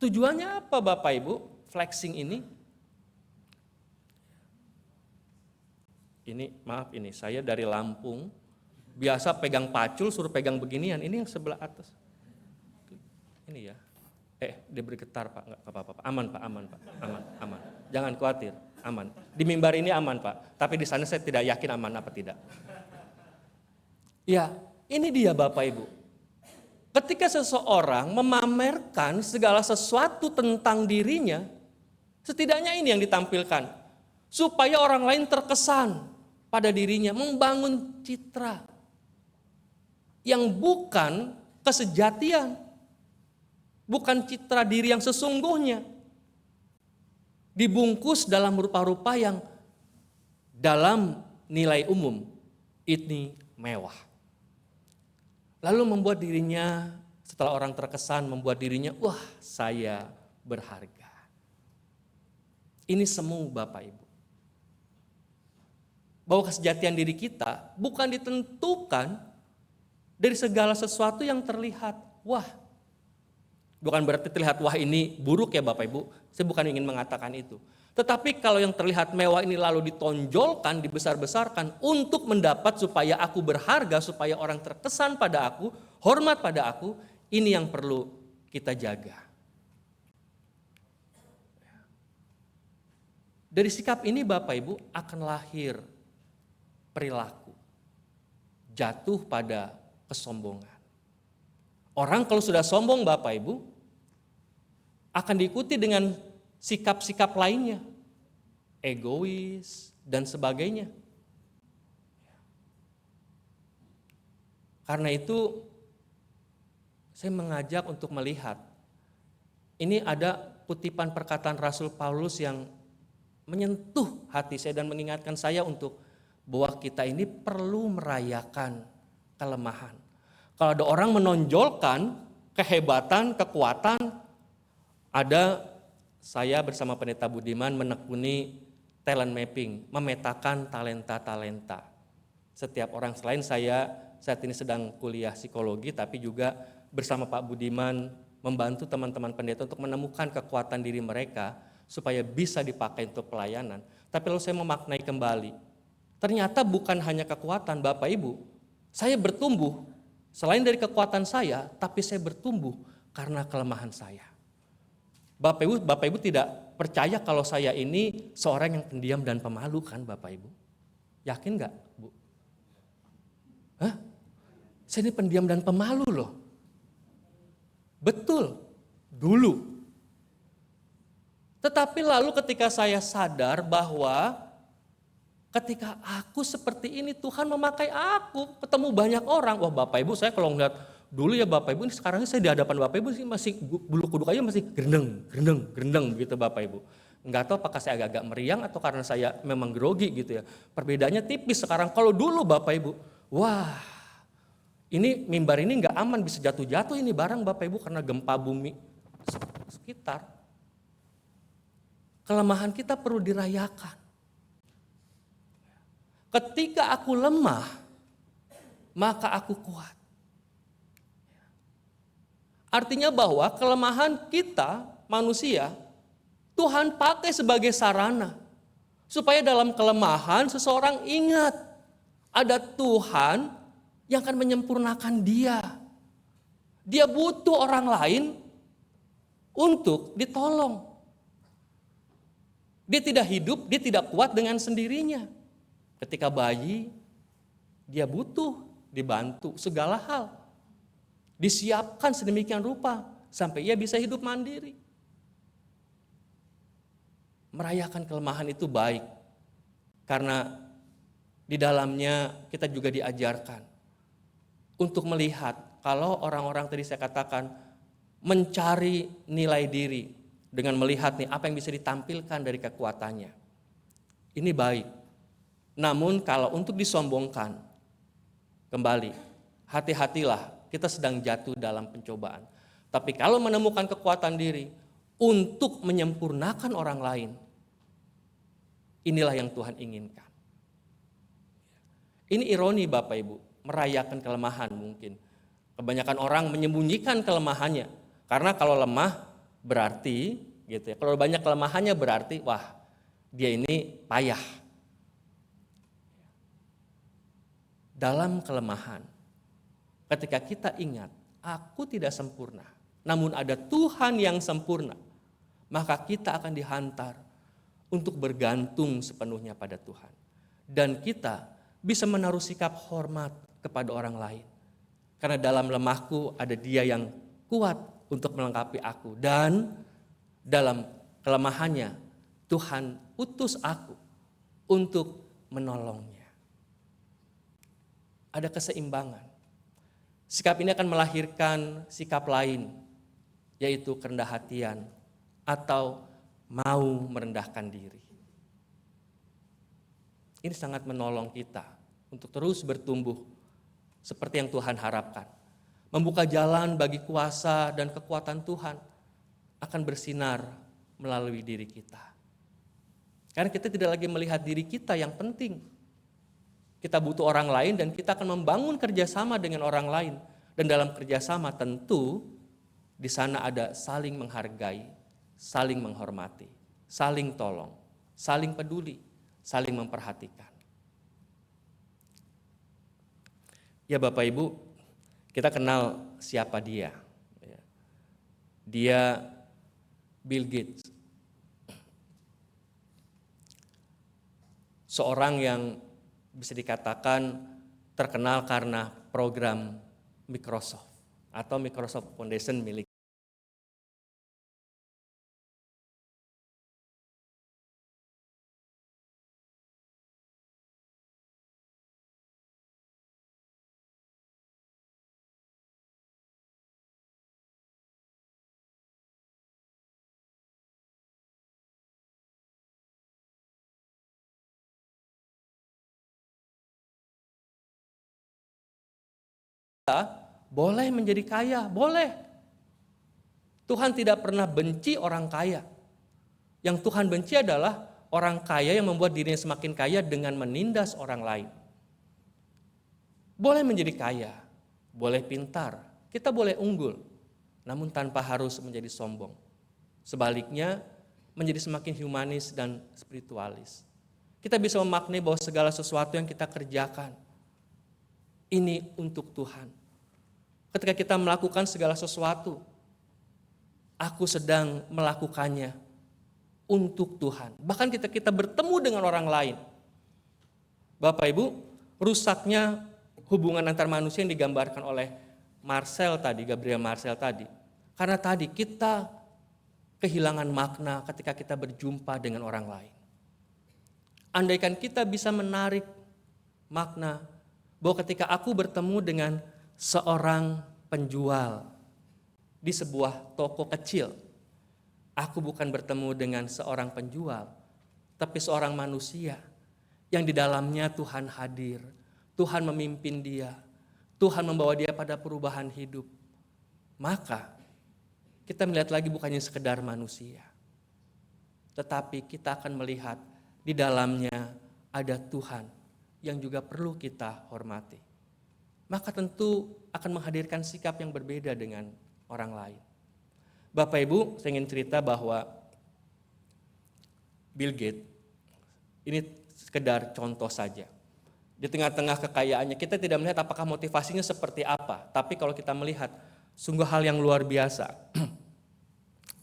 Tujuannya apa Bapak Ibu? Flexing ini. Ini maaf ini saya dari Lampung. Biasa pegang pacul suruh pegang beginian. Ini yang sebelah atas. Ini ya. Dia bergetar Pak. Enggak apa-apa Pak. Aman Pak, aman Pak. Aman. Jangan khawatir, aman. Di mimbar ini aman Pak. Tapi di sana saya tidak yakin aman apa tidak. Ya, ini dia Bapak Ibu. Ketika seseorang memamerkan segala sesuatu tentang dirinya, setidaknya ini yang ditampilkan. Supaya orang lain terkesan pada dirinya, membangun citra. Yang bukan kesejatian. Bukan citra diri yang sesungguhnya. Dibungkus dalam rupa-rupa yang dalam nilai umum, ini mewah. Lalu membuat dirinya, setelah orang terkesan, membuat dirinya, wah saya berharga. Ini semu Bapak Ibu. Bahwa kesejatian diri kita bukan ditentukan dari segala sesuatu yang terlihat. Wah, bukan berarti terlihat wah ini buruk ya Bapak Ibu. Saya bukan ingin mengatakan itu. Tetapi kalau yang terlihat mewah ini lalu ditonjolkan, dibesar-besarkan untuk mendapat supaya aku berharga, supaya orang terkesan pada aku, hormat pada aku, ini yang perlu kita jaga. Dari sikap ini Bapak Ibu akan lahir perilaku jatuh pada kesombongan. Orang kalau sudah sombong Bapak Ibu akan diikuti dengan sikap-sikap lainnya, egois dan sebagainya. Karena itu saya mengajak untuk melihat, ini ada kutipan perkataan Rasul Paulus yang menyentuh hati saya dan mengingatkan saya untuk bahwa kita ini perlu merayakan kelemahan. Kalau ada orang menonjolkan kehebatan, kekuatan, ada saya bersama Pendeta Budiman menekuni talent mapping, memetakan talenta-talenta. Setiap orang, selain saya saat ini sedang kuliah psikologi, tapi juga bersama Pak Budiman membantu teman-teman pendeta untuk menemukan kekuatan diri mereka supaya bisa dipakai untuk pelayanan. Tapi lalu saya memaknai kembali, ternyata bukan hanya kekuatan Bapak Ibu, saya bertumbuh selain dari kekuatan saya, tapi saya bertumbuh karena kelemahan saya. Bapak Ibu tidak percaya kalau saya ini seorang yang pendiam dan pemalu kan Bapak Ibu? Yakin gak Bu? Hah? Saya ini pendiam dan pemalu loh. Betul, dulu. Tetapi lalu ketika saya sadar bahwa ketika aku seperti ini Tuhan memakai aku, ketemu banyak orang. Wah Bapak Ibu, saya kalau ngeliat dulu ya Bapak Ibu, ini sekarang saya di hadapan Bapak Ibu sih masih bulu kuduk aja masih gerendeng gitu Bapak Ibu. Enggak tahu apakah saya agak-agak meriang atau karena saya memang grogi gitu ya. Perbedaannya tipis sekarang. Kalau dulu Bapak Ibu, wah ini mimbar ini enggak aman, bisa jatuh-jatuh ini barang Bapak Ibu karena gempa bumi sekitar. Kelemahan kita perlu dirayakan. Ketika aku lemah, maka aku kuat. Artinya bahwa kelemahan kita manusia, Tuhan pakai sebagai sarana. Supaya dalam kelemahan seseorang ingat, ada Tuhan yang akan menyempurnakan dia. Dia butuh orang lain untuk ditolong. Dia tidak hidup, dia tidak kuat dengan sendirinya. Ketika bayi, dia butuh dibantu segala hal. Disiapkan sedemikian rupa sampai ia bisa hidup mandiri. Merayakan kelemahan itu baik, karena di dalamnya kita juga diajarkan untuk melihat kalau orang-orang tadi saya katakan mencari nilai diri dengan melihat nih apa yang bisa ditampilkan dari kekuatannya. Ini baik. Namun kalau untuk disombongkan, kembali, hati-hatilah, kita sedang jatuh dalam pencobaan. Tapi kalau menemukan kekuatan diri untuk menyempurnakan orang lain, inilah yang Tuhan inginkan. Ini ironi Bapak Ibu, merayakan kelemahan mungkin. Kebanyakan orang menyembunyikan kelemahannya. Karena kalau lemah berarti, gitu ya. Kalau banyak kelemahannya berarti, wah, dia ini payah. Dalam kelemahan, ketika kita ingat, aku tidak sempurna, namun ada Tuhan yang sempurna, maka kita akan dihantar untuk bergantung sepenuhnya pada Tuhan. Dan kita bisa menaruh sikap hormat kepada orang lain. Karena dalam lemahku ada Dia yang kuat untuk melengkapi aku. Dan dalam kelemahannya Tuhan utus aku untuk menolongnya. Ada keseimbangan. Sikap ini akan melahirkan sikap lain, yaitu kerendah hatian atau mau merendahkan diri. Ini sangat menolong kita untuk terus bertumbuh seperti yang Tuhan harapkan. Membuka jalan bagi kuasa dan kekuatan Tuhan akan bersinar melalui diri kita. Karena kita tidak lagi melihat diri kita yang penting. Kita butuh orang lain dan kita akan membangun kerjasama dengan orang lain. Dan dalam kerjasama tentu di sana ada saling menghargai, saling menghormati, saling tolong, saling peduli, saling memperhatikan. Ya Bapak Ibu, kita kenal siapa dia. Dia Bill Gates. Seorang yang bisa dikatakan terkenal karena program Microsoft atau Microsoft Foundation milik. Boleh menjadi kaya, boleh. Tuhan tidak pernah benci orang kaya. Yang Tuhan benci adalah orang kaya yang membuat dirinya semakin kaya dengan menindas orang lain. Boleh menjadi kaya, boleh pintar, kita boleh unggul, namun tanpa harus menjadi sombong. Sebaliknya, menjadi semakin humanis dan spiritualis. Kita bisa memaknai bahwa segala sesuatu yang kita kerjakan, ini untuk Tuhan. Ketika kita melakukan segala sesuatu, aku sedang melakukannya untuk Tuhan. Bahkan kita bertemu dengan orang lain. Bapak Ibu, rusaknya hubungan antar manusia yang digambarkan oleh Gabriel Marcel tadi. Karena tadi kita kehilangan makna ketika kita berjumpa dengan orang lain. Andaikan kita bisa menarik makna bahwa ketika aku bertemu dengan seorang penjual di sebuah toko kecil, aku bukan bertemu dengan seorang penjual, tapi seorang manusia yang di dalamnya Tuhan hadir, Tuhan memimpin dia, Tuhan membawa dia pada perubahan hidup. Maka kita melihat lagi bukannya sekedar manusia, tetapi kita akan melihat di dalamnya ada Tuhan yang juga perlu kita hormati. Maka tentu akan menghadirkan sikap yang berbeda dengan orang lain. Bapak Ibu, saya ingin cerita bahwa Bill Gates, ini sekedar contoh saja. Di tengah-tengah kekayaannya, kita tidak melihat apakah motivasinya seperti apa. Tapi kalau kita melihat Sungguh hal yang luar biasa.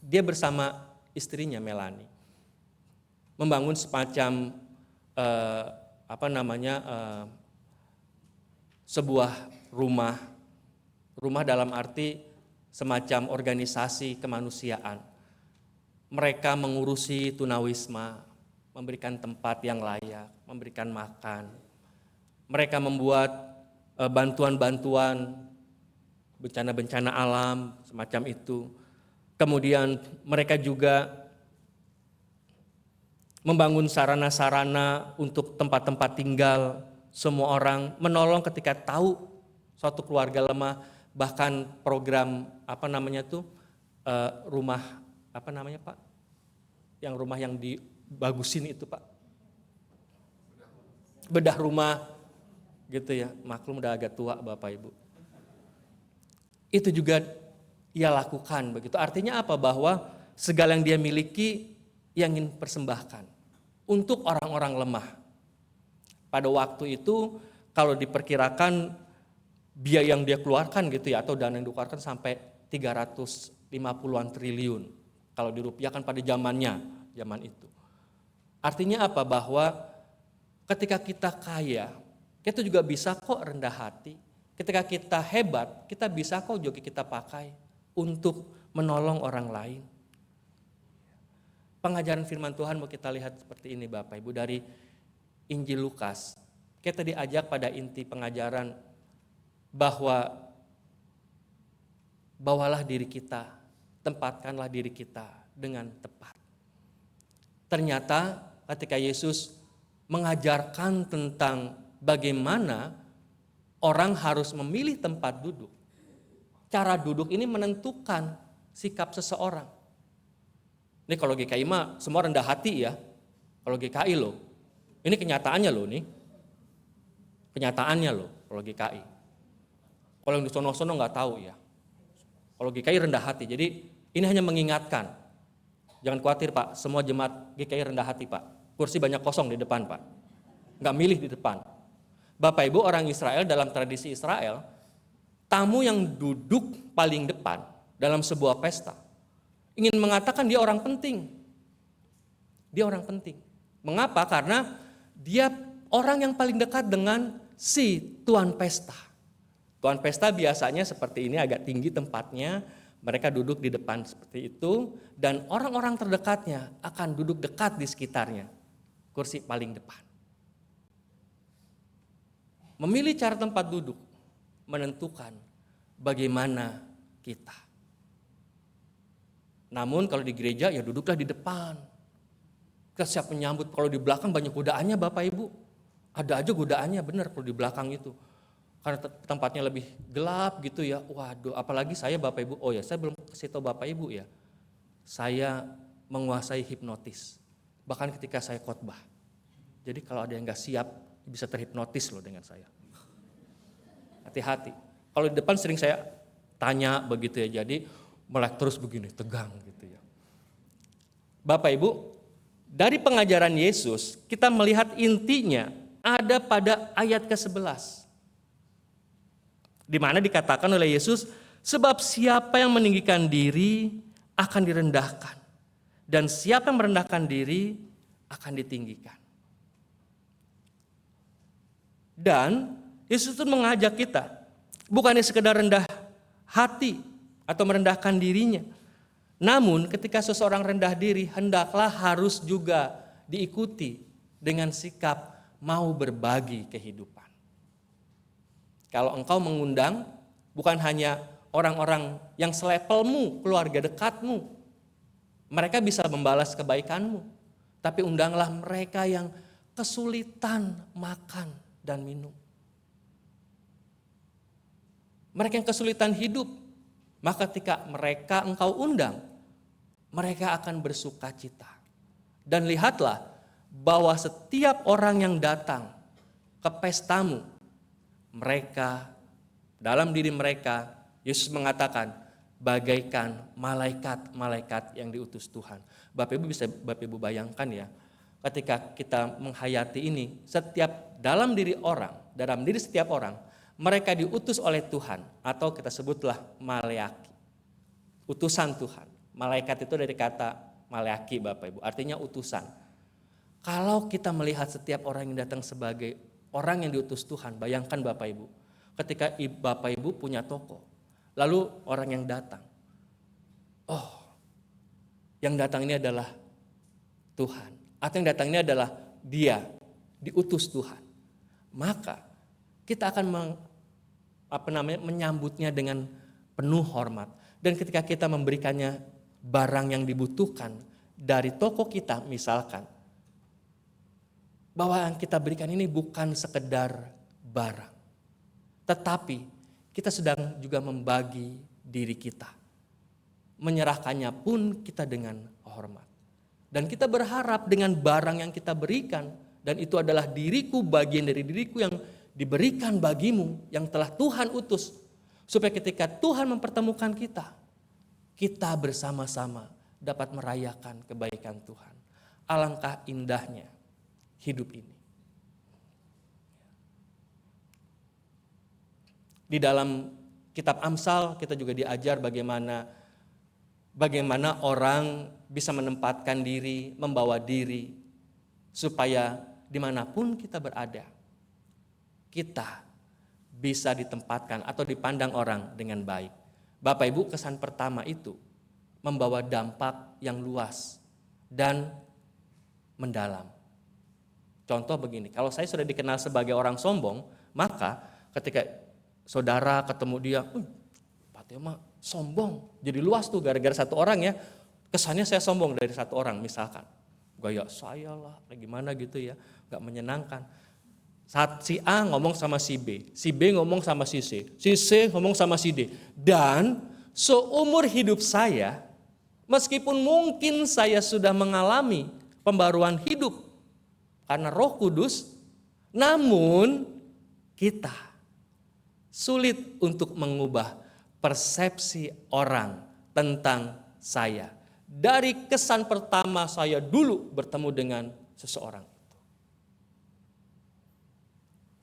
Dia bersama istrinya Melanie membangun semacam sebuah rumah dalam arti semacam organisasi kemanusiaan. Mereka mengurusi tunawisma, memberikan tempat yang layak, memberikan makan. Mereka membuat bantuan-bantuan bencana-bencana alam semacam itu. Kemudian mereka juga membangun sarana-sarana untuk tempat-tempat tinggal semua orang, menolong ketika tahu suatu keluarga lemah, bahkan program rumah Pak? Yang rumah yang dibagusin itu Pak. Bedah rumah gitu ya. Maklum udah agak tua Bapak Ibu. Itu juga ia lakukan begitu. Artinya apa? Bahwa segala yang dia miliki yang ingin persembahkan untuk orang-orang lemah. Pada waktu itu kalau diperkirakan biaya yang dia keluarkan gitu ya, atau dana yang dikeluarkan sampai 350-an triliun. Kalau dirupiahkan pada zaman itu. Artinya apa? Bahwa ketika kita kaya, kita juga bisa kok rendah hati. Ketika kita hebat, kita bisa kok juga kita pakai untuk menolong orang lain. Pengajaran firman Tuhan mau kita lihat seperti ini Bapak Ibu dari Injil Lukas. Kita diajak pada inti pengajaran bahwa bawalah diri kita, tempatkanlah diri kita dengan tepat. Ternyata ketika Yesus mengajarkan tentang bagaimana orang harus memilih tempat duduk, cara duduk ini menentukan sikap seseorang. Ini kalau GKI mah semua rendah hati ya. Kalau GKI loh, ini kenyataannya loh nih. Kenyataannya loh kalau GKI. Kalau yang di sono-sono nggak tahu ya. Kalau GKI rendah hati. Jadi ini hanya mengingatkan. Jangan khawatir Pak, semua jemaat GKI rendah hati Pak. Kursi banyak kosong di depan Pak. Nggak milih di depan. Bapak Ibu orang Israel dalam tradisi Israel, tamu yang duduk paling depan dalam sebuah pesta ingin mengatakan dia orang penting. Dia orang penting. Mengapa? Karena dia orang yang paling dekat dengan si tuan pesta. Tuan pesta biasanya seperti ini agak tinggi tempatnya, mereka duduk di depan seperti itu dan orang-orang terdekatnya akan duduk dekat di sekitarnya, kursi paling depan. Memilih cara tempat duduk menentukan bagaimana kita. Namun kalau di gereja ya duduklah di depan. Kita siap menyambut. Kalau di belakang banyak godaannya Bapak Ibu. Ada aja godaannya benar kalau di belakang itu. Karena tempatnya lebih gelap gitu ya. Waduh, apalagi saya Bapak Ibu. Oh ya, saya belum kasih tahu Bapak Ibu ya. Saya menguasai hipnotis. Bahkan ketika saya khotbah. Jadi kalau ada yang gak siap, bisa terhipnotis loh dengan saya. Hati-hati. Kalau di depan sering saya tanya begitu ya. Jadi melek terus begini, tegang gitu ya. Bapak Ibu, dari pengajaran Yesus, kita melihat intinya ada pada ayat ke-11. Di mana dikatakan oleh Yesus, sebab siapa yang meninggikan diri akan direndahkan. Dan siapa yang merendahkan diri akan ditinggikan. Dan Yesus itu mengajak kita, bukannya sekedar rendah hati atau merendahkan dirinya. Namun ketika seseorang rendah diri, hendaklah harus juga diikuti dengan sikap mau berbagi kehidupan. Kalau engkau mengundang bukan hanya orang-orang yang selepelmu, keluarga dekatmu, mereka bisa membalas kebaikanmu, tapi undanglah mereka yang kesulitan makan dan minum. Mereka yang kesulitan hidup, maka ketika mereka engkau undang, mereka akan bersuka cita. Dan lihatlah bahwa setiap orang yang datang ke pestamu, mereka, dalam diri mereka, Yesus mengatakan, bagaikan malaikat-malaikat yang diutus Tuhan. Bapak Ibu bayangkan ya, ketika kita menghayati ini, dalam diri setiap orang, mereka diutus oleh Tuhan, atau kita sebutlah maleaki, utusan Tuhan. Malaikat itu dari kata maleaki, Bapak Ibu, artinya utusan. Kalau kita melihat setiap orang yang datang sebagai orang yang diutus Tuhan, bayangkan Bapak Ibu, ketika Bapak Ibu punya toko, lalu orang yang datang, oh, yang datang ini adalah Tuhan, atau yang datang ini adalah dia, diutus Tuhan. Maka kita akan menyambutnya dengan penuh hormat. Dan ketika kita memberikannya barang yang dibutuhkan dari toko kita misalkan, bahwa yang kita berikan ini bukan sekedar barang, tetapi kita sedang juga membagi diri kita. Menyerahkannya pun kita dengan hormat. Dan kita berharap dengan barang yang kita berikan, dan itu adalah diriku, bagian dari diriku yang diberikan bagimu, yang telah Tuhan utus, supaya ketika Tuhan mempertemukan kita, kita bersama-sama dapat merayakan kebaikan Tuhan. Alangkah indahnya hidup ini. Di dalam kitab Amsal kita juga diajar bagaimana orang bisa menempatkan diri, membawa diri, supaya dimanapun kita berada, kita bisa ditempatkan atau dipandang orang dengan baik. Bapak Ibu, kesan pertama itu membawa dampak yang luas dan mendalam. Contoh begini, kalau saya sudah dikenal sebagai orang sombong, maka ketika saudara ketemu dia, Pak Teo mah sombong, jadi luas tuh gara-gara satu orang ya, kesannya saya sombong dari satu orang misalkan. Gaya saya lah, gimana gitu ya, gak menyenangkan. Saat si A ngomong sama si B ngomong sama si C ngomong sama si D. Dan seumur hidup saya, meskipun mungkin saya sudah mengalami pembaruan hidup karena Roh Kudus, namun kita sulit untuk mengubah persepsi orang tentang saya. Dari kesan pertama saya dulu bertemu dengan seseorang.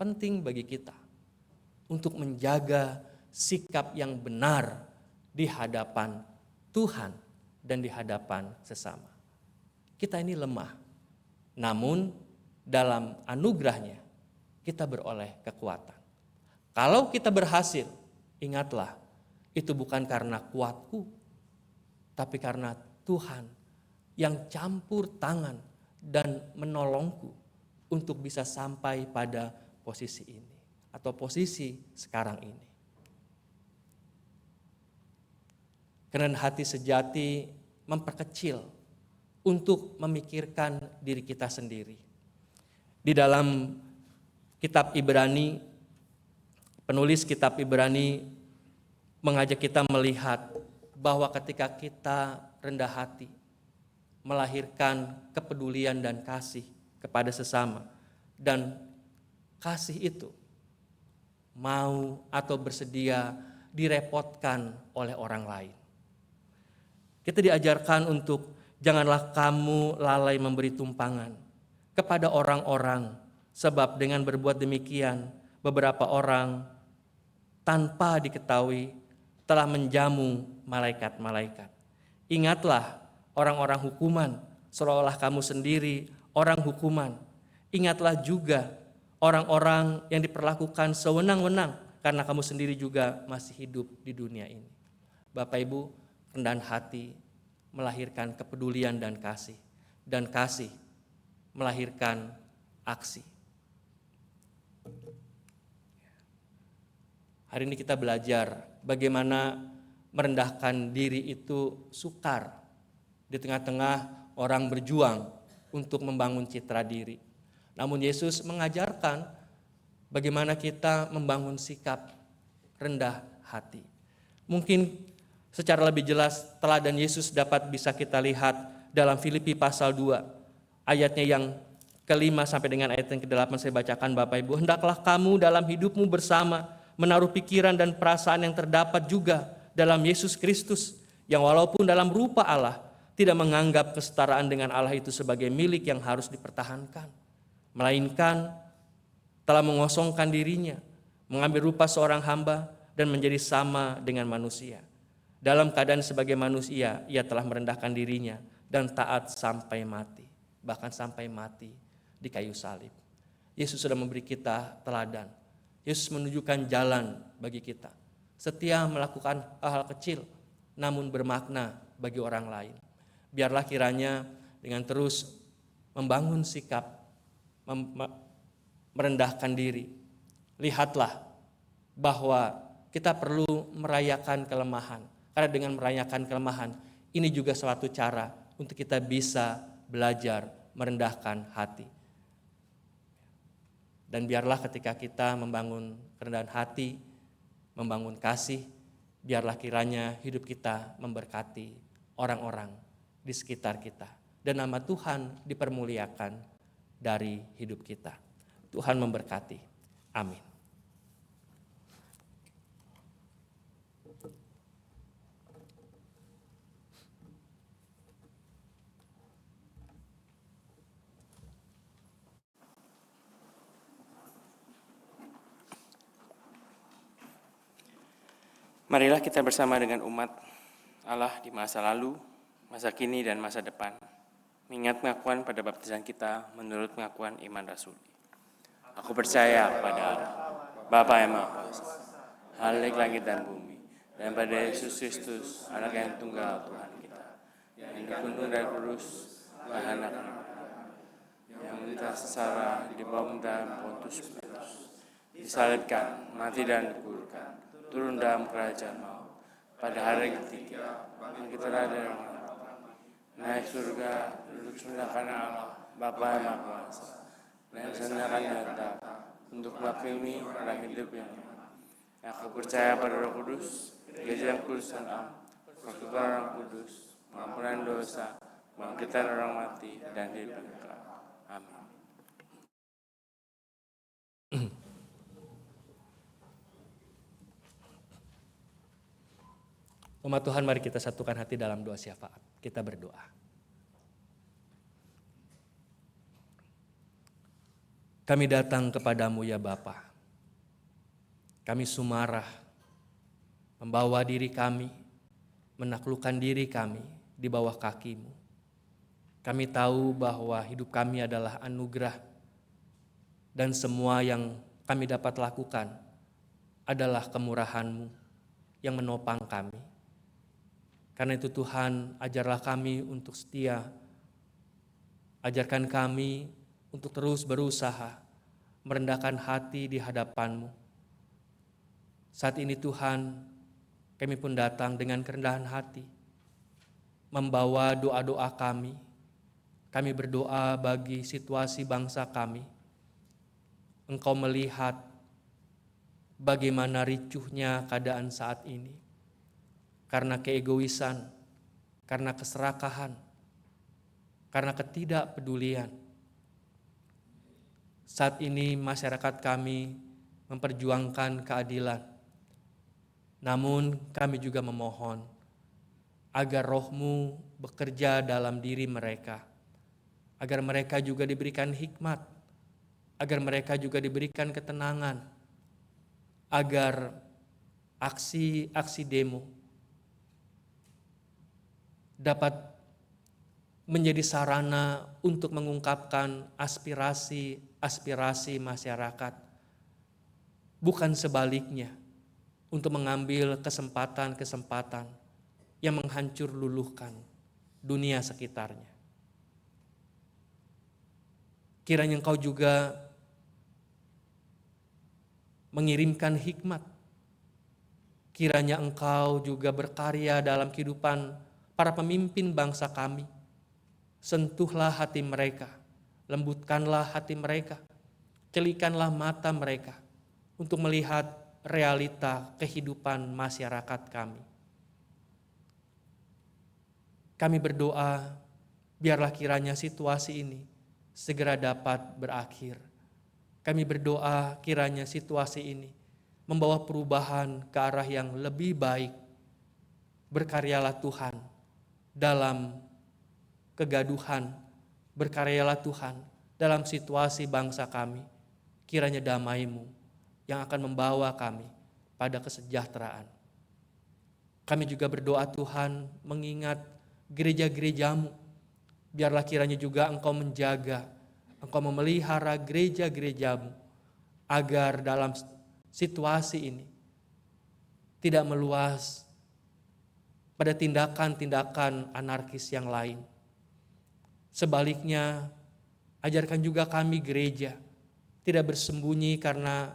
Penting bagi kita untuk menjaga sikap yang benar di hadapan Tuhan dan di hadapan sesama. Kita ini lemah, namun dalam anugerahnya kita beroleh kekuatan. Kalau kita berhasil, ingatlah, itu bukan karena kuatku, tapi karena Tuhan yang campur tangan dan menolongku untuk bisa sampai pada posisi ini atau posisi sekarang ini. Kerendahan hati sejati memperkecil untuk memikirkan diri kita sendiri. Di dalam kitab Ibrani, penulis kitab Ibrani mengajak kita melihat bahwa ketika kita rendah hati, melahirkan kepedulian dan kasih kepada sesama, dan kasih itu mau atau bersedia direpotkan oleh orang lain. Kita diajarkan untuk janganlah kamu lalai memberi tumpangan kepada orang-orang, sebab dengan berbuat demikian beberapa orang tanpa diketahui telah menjamu malaikat-malaikat. Ingatlah orang-orang hukuman, seolah-olah kamu sendiri orang hukuman. Ingatlah juga orang-orang yang diperlakukan sewenang-wenang karena kamu sendiri juga masih hidup di dunia ini. Bapak Ibu, rendahan hati melahirkan kepedulian dan kasih melahirkan aksi. Hari ini kita belajar bagaimana merendahkan diri itu sukar di tengah-tengah orang berjuang untuk membangun citra diri. Namun Yesus mengajarkan bagaimana kita membangun sikap rendah hati. Mungkin secara lebih jelas teladan Yesus dapat bisa kita lihat dalam Filipi pasal 2, ayatnya yang ke-5 sampai dengan ayat yang ke-8 saya bacakan Bapak Ibu. Hendaklah kamu dalam hidupmu bersama menaruh pikiran dan perasaan yang terdapat juga dalam Yesus Kristus, yang walaupun dalam rupa Allah tidak menganggap kesetaraan dengan Allah itu sebagai milik yang harus dipertahankan, melainkan telah mengosongkan dirinya, mengambil rupa seorang hamba dan menjadi sama dengan manusia. Dalam keadaan sebagai manusia, ia telah merendahkan dirinya dan taat sampai mati, bahkan sampai mati di kayu salib. Yesus sudah memberi kita teladan. Yesus menunjukkan jalan bagi kita. Setia melakukan hal-hal kecil, namun bermakna bagi orang lain. Biarlah kiranya dengan terus membangun sikap, merendahkan diri. Lihatlah bahwa kita perlu merayakan kelemahan. Karena dengan merayakan kelemahan, ini juga suatu cara untuk kita bisa belajar merendahkan hati. Dan biarlah ketika kita membangun kerendahan hati, membangun kasih, biarlah kiranya hidup kita memberkati orang-orang di sekitar kita. Dan nama Tuhan dipermuliakan dari hidup kita. Tuhan memberkati. Amin. Marilah kita bersama dengan umat Allah di masa lalu, masa kini, dan masa depan, mengingat pengakuan pada baptisan kita menurut pengakuan iman rasuli. Aku percaya pada Allah, Bapa yang Maha Kuasa, Khalik langit dan bumi, dan pada Yesus Kristus, Anak yang tunggal Tuhan kita, yang dikandung dari kudus, Tuhan akan yang menderita sengsara di bawah pemerintahan Pontius Pilatus, disalibkan, mati dan dikuburkan, turun dalam kerajaan maut, pada hari ketiga, bangkit dari orang mati, naik surga, duduk sebelah kanan Allah, Bapa yang Maha Kuasa, dan senangkan nyata untuk mengakhiri orang hidup yang aku percaya pada Roh Kudus, Gereja yang kudus dan am, persekutuan orang kudus, pengampunan dosa, bangkitan orang mati, dan hidup yang kekal. Amin. Umat Tuhan, mari kita satukan hati dalam doa syafaat. Kita berdoa. Kami datang kepadamu ya Bapa. Kami sumarah, membawa diri kami, menaklukkan diri kami di bawah kaki-Mu. Kami tahu bahwa hidup kami adalah anugerah dan semua yang kami dapat lakukan adalah kemurahan-Mu yang menopang kami. Karena itu Tuhan, ajarlah kami untuk setia. Ajarkan kami untuk terus berusaha merendahkan hati di hadapan-Mu. Saat ini Tuhan, kami pun datang dengan kerendahan hati, membawa doa-doa kami. Kami berdoa bagi situasi bangsa kami. Engkau melihat bagaimana ricuhnya keadaan saat ini. Karena keegoisan, karena keserakahan, karena ketidakpedulian. Saat ini masyarakat kami memperjuangkan keadilan. Namun kami juga memohon agar Roh-Mu bekerja dalam diri mereka. Agar mereka juga diberikan hikmat. Agar mereka juga diberikan ketenangan. Agar aksi-aksi demo dapat menjadi sarana untuk mengungkapkan aspirasi masyarakat. Bukan sebaliknya, untuk mengambil kesempatan-kesempatan yang menghancur luluhkan dunia sekitarnya. Kiranya Engkau juga mengirimkan hikmat. Kiranya Engkau juga berkarya dalam kehidupan para pemimpin bangsa kami. Sentuhlah hati mereka, lembutkanlah hati mereka, celikanlah mata mereka untuk melihat realita kehidupan masyarakat kami. Kami berdoa, biarlah kiranya situasi ini segera dapat berakhir. Kami berdoa kiranya situasi ini membawa perubahan ke arah yang lebih baik. Berkaryalah Tuhan dalam kegaduhan, berkaryalah Tuhan dalam situasi bangsa kami. Kiranya damai-Mu yang akan membawa kami pada kesejahteraan. Kami juga berdoa Tuhan mengingat gereja-gerejamu. Biarlah kiranya juga Engkau menjaga, Engkau memelihara gereja-gerejamu, agar dalam situasi ini tidak meluas pada tindakan-tindakan anarkis yang lain. Sebaliknya, ajarkan juga kami gereja tidak bersembunyi karena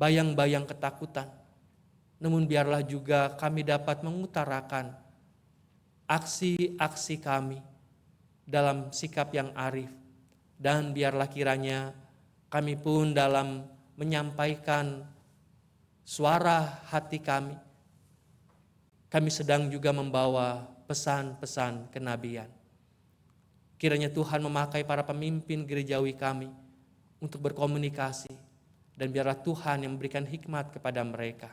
bayang-bayang ketakutan. Namun biarlah juga kami dapat mengutarakan aksi-aksi kami dalam sikap yang arif. Dan biarlah kiranya kami pun dalam menyampaikan suara hati kami, kami sedang juga membawa pesan-pesan kenabian. Kiranya Tuhan memakai para pemimpin gerejawi kami untuk berkomunikasi, dan biarlah Tuhan yang memberikan hikmat kepada mereka.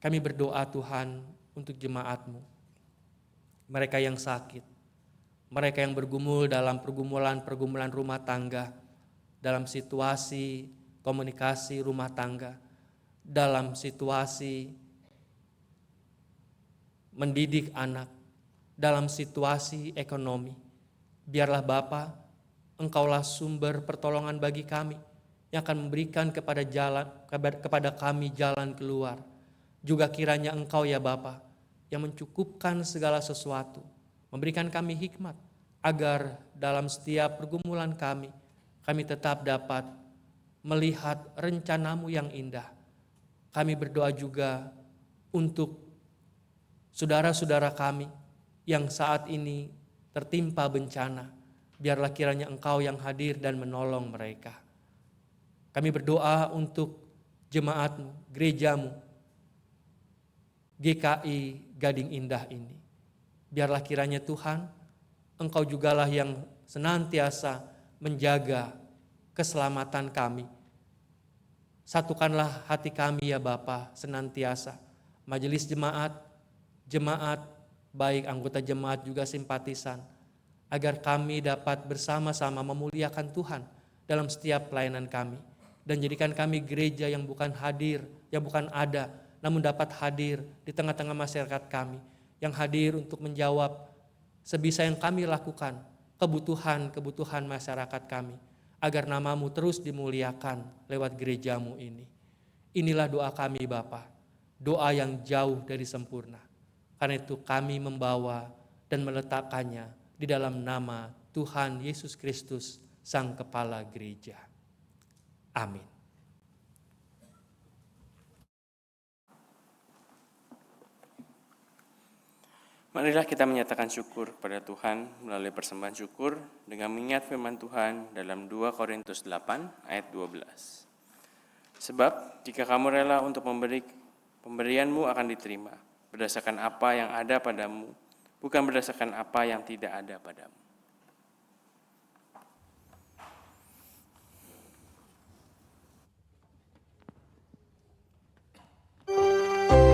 Kami berdoa Tuhan untuk jemaat-Mu, mereka yang sakit, mereka yang bergumul dalam pergumulan rumah tangga, dalam situasi komunikasi rumah tangga, dalam situasi mendidik anak, dalam situasi ekonomi. Biarlah Bapa, Engkaulah sumber pertolongan bagi kami, yang akan memberikan kepada kami jalan keluar. Juga kiranya Engkau ya Bapa, yang mencukupkan segala sesuatu, memberikan kami hikmat, agar dalam setiap pergumulan kami tetap dapat melihat rencana-Mu yang indah. Kami berdoa juga untuk saudara-saudara kami yang saat ini tertimpa bencana. Biarlah kiranya Engkau yang hadir dan menolong mereka. Kami berdoa untuk jemaat-Mu, gereja-Mu, GKI Gading Indah ini. Biarlah kiranya Tuhan, Engkau jugalah yang senantiasa menjaga keselamatan kami. Satukanlah hati kami ya Bapa senantiasa. Majelis jemaat, baik anggota jemaat juga simpatisan, agar kami dapat bersama-sama memuliakan Tuhan dalam setiap pelayanan kami, dan jadikan kami gereja yang bukan hadir, yang bukan ada, namun dapat hadir di tengah-tengah masyarakat kami, yang hadir untuk menjawab sebisa yang kami lakukan kebutuhan masyarakat kami, agar nama-Mu terus dimuliakan lewat gereja-Mu ini. Inilah doa kami Bapa, doa yang jauh dari sempurna. Karena itu kami membawa dan meletakkannya di dalam nama Tuhan Yesus Kristus, Sang Kepala Gereja. Amin. Marilah kita menyatakan syukur kepada Tuhan melalui persembahan syukur dengan mengingat firman Tuhan dalam 2 Korintus 8 ayat 12. Sebab jika kamu rela untuk memberi, pemberianmu akan diterima berdasarkan apa yang ada padamu, bukan berdasarkan apa yang tidak ada padamu. Berikan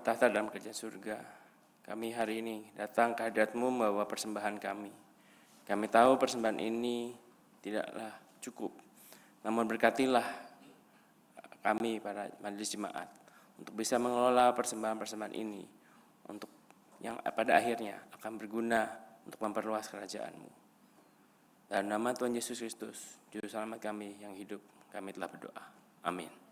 bertahta dalam kerajaan surga, kami hari ini datang ke hadirat-Mu membawa persembahan kami. Kami tahu persembahan ini tidaklah cukup, namun berkatilah kami para majelis jemaat untuk bisa mengelola persembahan-persembahan ini untuk yang pada akhirnya akan berguna untuk memperluas kerajaan-Mu. Dalam nama Tuhan Yesus Kristus, Juru Selamat kami yang hidup, kami telah berdoa. Amin.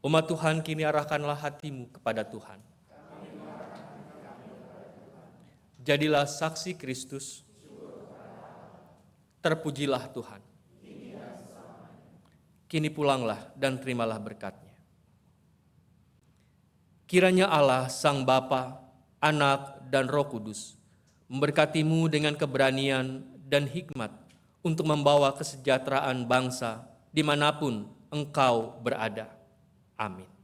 Umat Tuhan, kini arahkanlah hatimu kepada Tuhan. Jadilah saksi Kristus. Terpujilah Tuhan. Kini pulanglah dan terimalah berkat-Nya. Kiranya Allah, Sang Bapa, Anak, dan Roh Kudus memberkatimu dengan keberanian dan hikmat untuk membawa kesejahteraan bangsa dimanapun engkau berada. Amin.